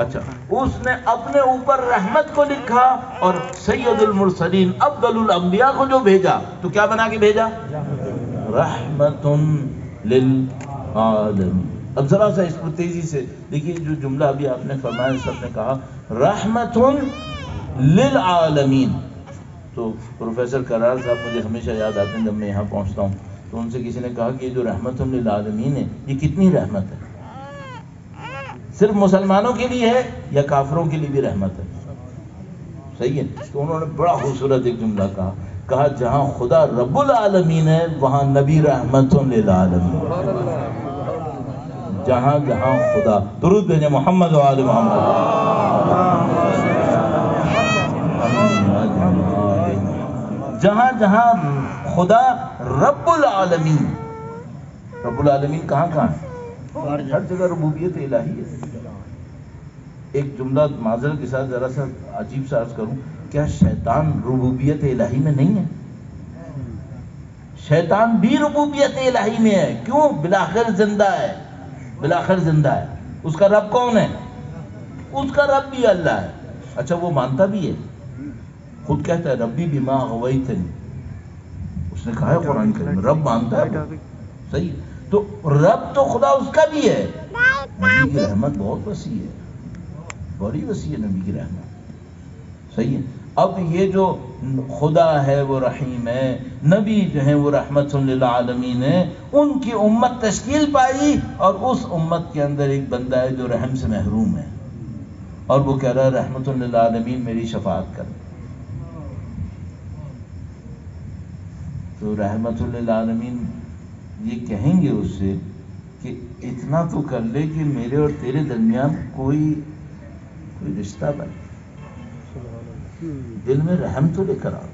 اچھا اس نے اپنے اوپر رحمت کو لکھا، اور سید المرسلین افضل الانبیاء کو جو بھیجا تو کیا بنا کے بھیجا؟ رحمت للعالمین۔ اب ذرا سا اس کو تیزی سے دیکھیے، جو جملہ ابھی آپ نے فرمایا، سب نے کہا رحمت للعالمین، تو پروفیسر کرار صاحب مجھے ہمیشہ یاد آتے ہیں جب میں یہاں پہنچتا ہوں، تو ان سے کسی نے کہا کہ یہ جو رحمت للعالمین ہے یہ کتنی رحمت ہے؟ صرف مسلمانوں کے لیے ہے یا کافروں کے لیے بھی رحمت ہے؟ صحیح ہے۔ تو انہوں نے بڑا خوبصورت ایک جملہ کہا جہاں خدا رب العالمین ہے وہاں نبی رحمت للعالمین، جہاں جہاں خدا، درود بھیجیں محمد و آل محمد۔ جہاں جہاں خدا رب العالمین، رب العالمین کہاں کہاں ہے؟ ہر جگہ ربوبیت الہی ہے۔ ایک جملہ معذرت کے ساتھ ذرا سا عجیب سا عرض کروں، کیا شیطان ربوبیت الہی میں نہیں ہے؟ شیطان بھی ربوبیت الہی میں ہے، کیوں؟ بالآخر زندہ ہے، بالآخر زندہ ہے۔ اس کا رب کون ہے؟ اس کا رب بھی اللہ ہے۔ اچھا وہ مانتا بھی ہے، خود کہتا ہے ربی بما اغویتنی، اس نے کہا ہے قرآن کریم، رب مانتا ہے، صحیح۔ تو رب تو خدا اس کا بھی ہے۔ نبی کی رحمت بہت وسیع ہے، بڑی وسیع ہے نبی کی رحمت، صحیح ہے۔ اب یہ جو خدا ہے وہ رحیم ہے، نبی جو ہیں وہ رحمت للعالمین ہے، ان کی امت تشکیل پائی، اور اس امت کے اندر ایک بندہ ہے جو رحم سے محروم ہے، اور وہ کہہ رہا ہے رحمت للعالمین میری شفاعت کر۔ تو رحمت للعالمین یہ کہیں گے اس سے کہ اتنا تو کر لے کہ میرے اور تیرے درمیان کوئی رشتہ بنے، دل میں رحم تو لے کر آؤ،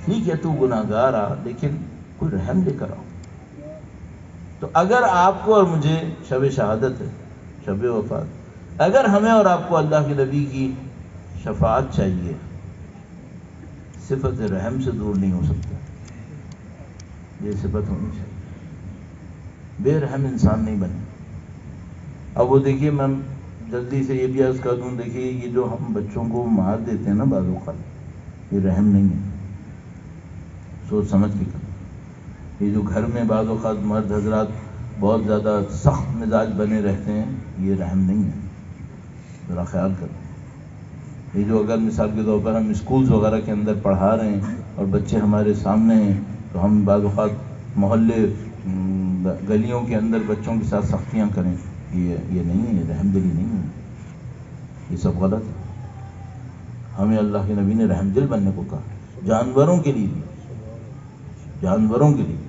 ٹھیک ہے تو گناہگار آ لیکن کوئی رحم لے کر آؤ، تو اگر آپ کو اور مجھے شب شہادت ہے، شب وفات، اگر ہمیں اور آپ کو اللہ کے نبی کی شفاعت چاہیے، صفت رحم سے دور نہیں ہو سکتا، یہ صفت ہونی چاہیے، بے رحم انسان نہیں بنے۔ اب وہ دیکھیے، میں جلدی سے یہ بھی عرض کر دوں، دیکھیے یہ جو ہم بچوں کو مار دیتے ہیں نا بعض اوقات، یہ رحم نہیں ہے، سوچ سمجھ کے کریں۔ یہ جو گھر میں بعض اوقات مرد حضرات بہت زیادہ سخت مزاج بنے رہتے ہیں، یہ رحم نہیں ہے، ذرا خیال کریں۔ یہ جو اگر مثال کے طور پر ہم اسکولز وغیرہ کے اندر پڑھا رہے ہیں اور بچے ہمارے سامنے ہیں، تو ہم بعض اوقات محلے گلیوں کے اندر بچوں کے ساتھ سختیاں کریں، یہ نہیں ہے، یہ رحم دلی نہیں ہے، یہ سب غلط ہے۔ ہمیں اللہ کے نبی نے رحم دل بننے کو کہا، جانوروں کے لیے بھی، جانوروں کے لیے۔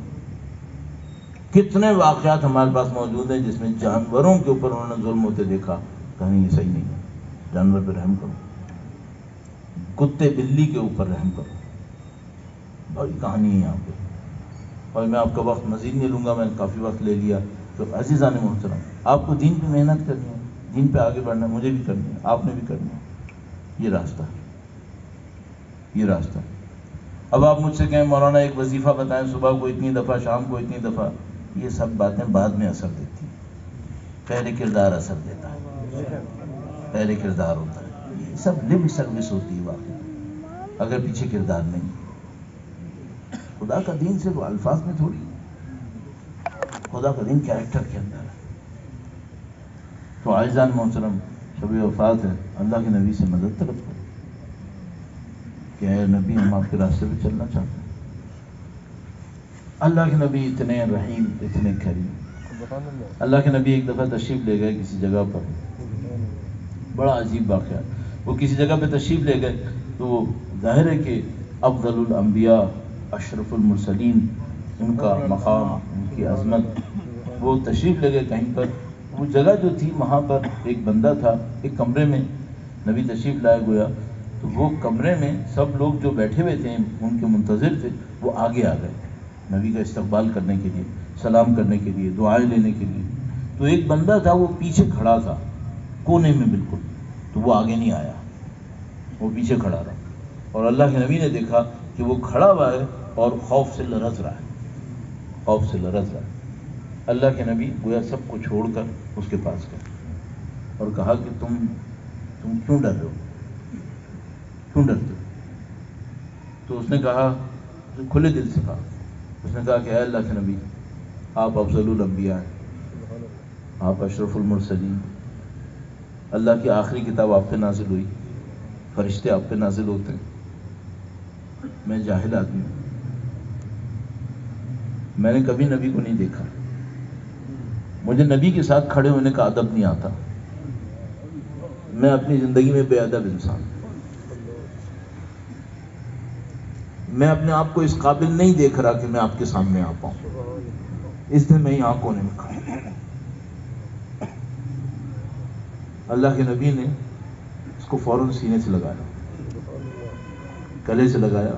کتنے واقعات ہمارے پاس موجود ہیں جس میں جانوروں کے اوپر انہوں نے ظلم ہوتے دیکھا، کہیں یہ صحیح نہیں ہے، جانور پہ رحم کرو، کتے بلی کے اوپر رحم کرو، بڑی کہانی ہے یہاں پہ، اور میں آپ کا وقت مزید نہیں لوں گا، میں نے کافی وقت لے لیا۔ تو عزیزان محترم، آپ کو دین پہ محنت کرنی ہے، دین پہ آگے بڑھنا ہے، مجھے بھی کرنی ہے، آپ نے بھی کرنی ہے، یہ راستہ ہے، یہ راستہ ہے۔ اب آپ مجھ سے کہیں مولانا ایک وظیفہ بتائیں، صبح کو اتنی دفعہ، شام کو اتنی دفعہ، یہ سب باتیں بعد میں اثر دیتی ہیں، پہلے کردار اثر دیتا ہے، پہلے کردار ہوتا ہے، یہ سب لب سروس ہوتی ہے واقعی، اگر پیچھے کردار نہیں۔ خدا کا دین صرف الفاظ میں تھوڑی، خدا کا دین کیریکٹر کے اندر ہے۔ تو عزیزان محترم، شب وفات ہے، اللہ کے نبی سے مدد طلب کرو کہ اے نبی، ہم آپ کے راستے پہ چلنا چاہتے ہیں۔ اللہ کے نبی اتنے رحیم، اتنے کریم۔ اللہ کے نبی ایک دفعہ تشریف لے گئے کسی جگہ پر، بڑا عجیب واقعہ، وہ کسی جگہ پہ تشریف لے گئے تو وہ ظاہر ہے کہ افضل الانبیاء، اشرف المرسلین، ان کا مقام، ان کی عظمت، وہ تشریف لے گئے کہیں پر، وہ جگہ جو تھی وہاں پر ایک بندہ تھا، ایک کمرے میں نبی تشریف لائے گویا، تو وہ کمرے میں سب لوگ جو بیٹھے ہوئے تھے، ان کے منتظر تھے، وہ آگے آ گئے نبی کا استقبال کرنے کے لیے، سلام کرنے کے لیے، دعائیں لینے کے لیے۔ تو ایک بندہ تھا، وہ پیچھے کھڑا تھا کونے میں بالکل، تو وہ آگے نہیں آیا، وہ پیچھے کھڑا رہا، اور اللہ کے نبی نے دیکھا کہ وہ کھڑا ہوا ہے اور خوف سے لرز رہا ہے، خوف سے لرز رہا ہے۔ اللہ کے نبی گویا سب کو چھوڑ کر اس کے پاس گئے اور کہا کہ تم کیوں ڈر رہے ہو، کیوں ڈرتے ہو؟ تو اس نے کہا، کھلے دل سے کہا، اس نے کہا کہ اے اللہ کے نبی، آپ افضل الانبیاء ہیں، آپ اشرف المرسلین، اللہ کی آخری کتاب آپ پہ نازل ہوئی، فرشتے آپ پہ نازل ہوتے ہیں، میں جاہل آدمی ہوں، میں نے کبھی نبی کو نہیں دیکھا، مجھے نبی کے ساتھ کھڑے ہونے کا ادب نہیں آتا، میں اپنی زندگی میں بے ادب انسان ہوں، میں اپنے آپ کو اس قابل نہیں دیکھ رہا کہ میں آپ کے سامنے آ پاؤں، اس لیے میں یہاں کونے میں کھڑا ہوں۔ اللہ کے نبی نے اس کو فوراً سینے سے لگایا، گلے سے لگایا،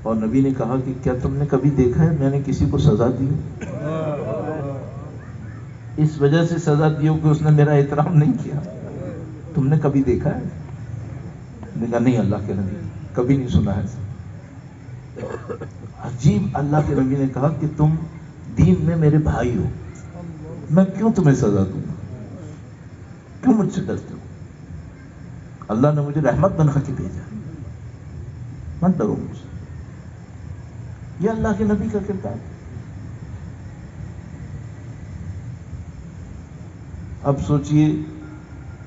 اور نبی نے کہا کہ کیا تم نے کبھی دیکھا ہے میں نے کسی کو سزا دی؟ اس وجہ سے سزا دی ہو کہ اس نے میرا احترام نہیں کیا، تم نے کبھی دیکھا ہے؟ نے کہا نہیں اللہ کے نبی، کبھی نہیں سنا ہے۔ عجیب، اللہ کے نبی نے کہا کہ تم دین میں میرے بھائی ہو، میں کیوں تمہیں سزا دوں گا، کیوں مجھ سے ڈرتے ہو؟ اللہ نے مجھے رحمت بنا کے بھیجا، مت ڈرو مجھ سے۔ یہ اللہ کے نبی کا کردار۔ اب سوچئے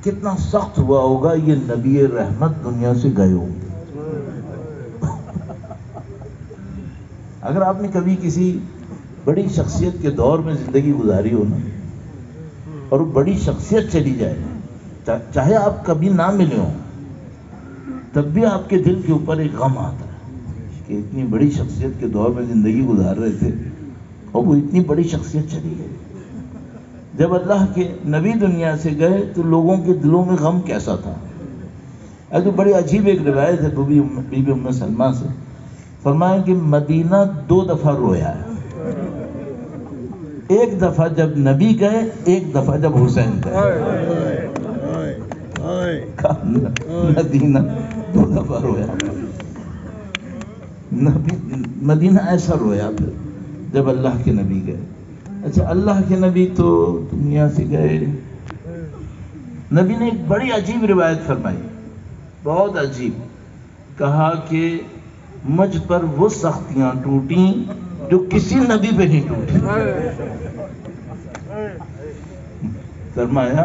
کتنا سخت ہوا ہوگا، یہ نبی رحمت دنیا سے گئے ہوں گے۔ اگر آپ نے کبھی کسی بڑی شخصیت کے دور میں زندگی گزاری ہو نا، اور وہ بڑی شخصیت چلی جائے، چاہے آپ کبھی نہ ملے ہوں، تب بھی آپ کے دل کے اوپر ایک غم آتا ہے کہ اتنی بڑی شخصیت کے دور میں زندگی گزار رہے تھے اور وہ اتنی بڑی شخصیت چلی گئی۔ جب اللہ کے نبی دنیا سے گئے تو لوگوں کے دلوں میں غم کیسا تھا؟ تو بڑی عجیب ایک روایت ہے بی بی ام سلمہ سے، فرمایا کہ مدینہ 2 دفعہ رویا ہے، ایک دفعہ جب نبی گئے، ایک دفعہ جب حسین گئے، مدینہ 2 دفعہ رویا، مدینہ ایسا رویا پھر جب اللہ کے نبی گئے۔ اچھا، اللہ کے نبی تو دنیا سے گئے، نبی نے ایک بڑی عجیب روایت فرمائی، بہت عجیب، کہا کہ مجھ پر وہ سختیاں ٹوٹیں جو کسی نبی پہ نہیں ٹوٹی۔ فرمایا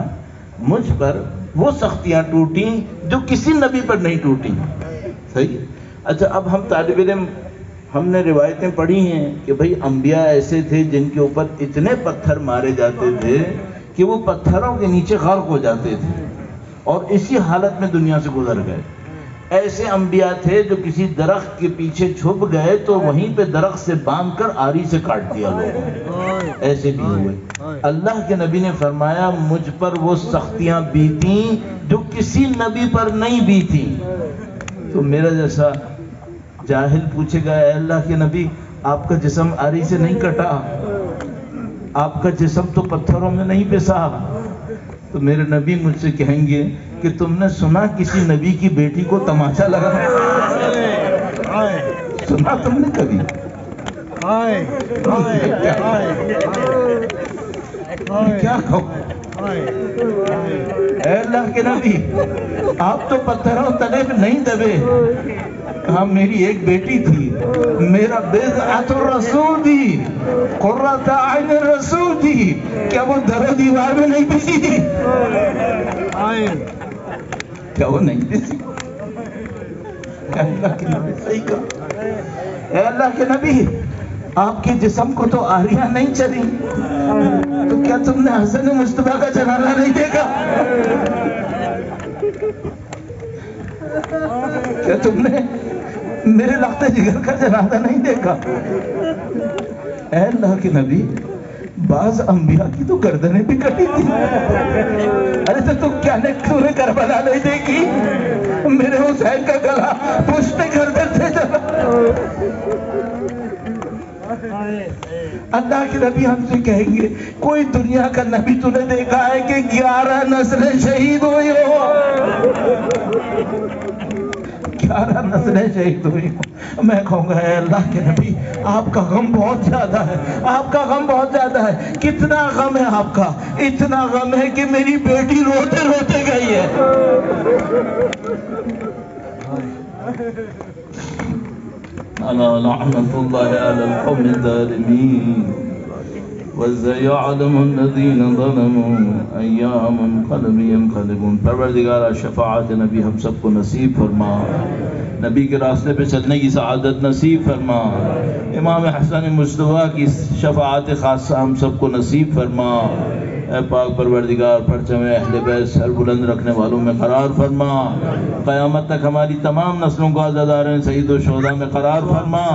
مجھ پر وہ سختیاں ٹوٹیں جو کسی نبی پر نہیں ٹوٹی۔ صحیح۔ اچھا، اب ہم طالب علم، ہم نے روایتیں پڑھی ہیں کہ بھئی انبیاء ایسے تھے جن کے اوپر اتنے پتھر مارے جاتے تھے کہ وہ پتھروں کے نیچے غرق ہو جاتے تھے اور اسی حالت میں دنیا سے گزر گئے۔ ایسے انبیاء تھے جو کسی درخت کے پیچھے چھپ گئے تو وہیں پہ درخت سے باندھ کر آری سے کاٹ دیا لوگوں نے، ایسے بھی ہوئے۔ اللہ کے نبی نے فرمایا مجھ پر وہ سختیاں بیتیں جو کسی نبی پر نہیں بیتیں۔ تو میرا جیسا جاہل پوچھے گا، اے اللہ کے نبی، آپ کا جسم آری سے نہیں کٹا، آپ کا جسم تو پتھروں میں نہیں پسا، تو میرے نبی مجھ سے کہیں گے کہ تم نے سنا کسی نبی کی بیٹی کو تماچا لگا؟ سنا تم نے کبھی؟ کیا کہوں؟ اے اللہ کے نبی، آپ تو پتھروں تلے میں نہیں دبے، کہا میری ایک بیٹی تھی، میرا بضعۃ الرسول تھی، قرۃ اعین الرسول تھی، کیا وہ در و دیوار میں نہیں پسی تھی؟ کیا وہ نہیں پسی؟ اے اللہ کے نبی، صحیح کہا، اے اللہ کے نبی، آپ کے جسم کو تو آریاں نہیں چلی، تو کیا تم نے حسن مصطفیٰ کا جنازہ نہیں دیکھا؟ کیا تم نے میرے لخت جگر کا جنازہ نہیں دیکھا؟ اے اللہ کے نبی، بعض انبیاء کی تو گردنیں بھی کٹی تھی۔ ارے تو کیا نے کربلا نہیں دیکھی؟ میرے حسین کا گلا پشتے گردن سے چلا۔ اللہ کے نبی ہم سے کہیں گے، کوئی دنیا کا نبی تو نے دیکھا ہے کہ 11 نسلیں شہید ہوئی ہو؟ 11 نسلیں شہید ہوئی ہو؟ میں کہوں گا اے اللہ کے نبی، آپ کا غم بہت زیادہ ہے، آپ کا غم بہت زیادہ ہے۔ کتنا غم ہے آپ کا؟ اتنا غم ہے کہ میری بیٹی روتے روتے گئی ہے۔ الا لعنت اللہ علی القوم الظالمین وَسَيَعْلَمُ الَّذِينَ ظَلَمُوا أَيَّامَ منقلب ينقلبون۔ پروردگارہ شفاعت نبی ہم سب کو نصیب فرما، نبی کے راستے پہ چلنے کی سعادت نصیب فرما، امام حسن مصطفیٰ کی شفاعت خاصہ ہم سب کو نصیب فرما۔ اے پاک پروردگار، پرچم اہل بیت سر بلند رکھنے والوں میں قرار فرما، قیامت تک ہماری تمام نسلوں کو عزاداریں سعید و شہداء میں قرار فرما،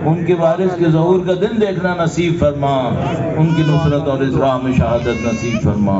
ان کے وارث کے ظہور کا دن دیکھنا نصیب فرما، ان کی نصرت اور اصرار میں شہادت نصیب فرما۔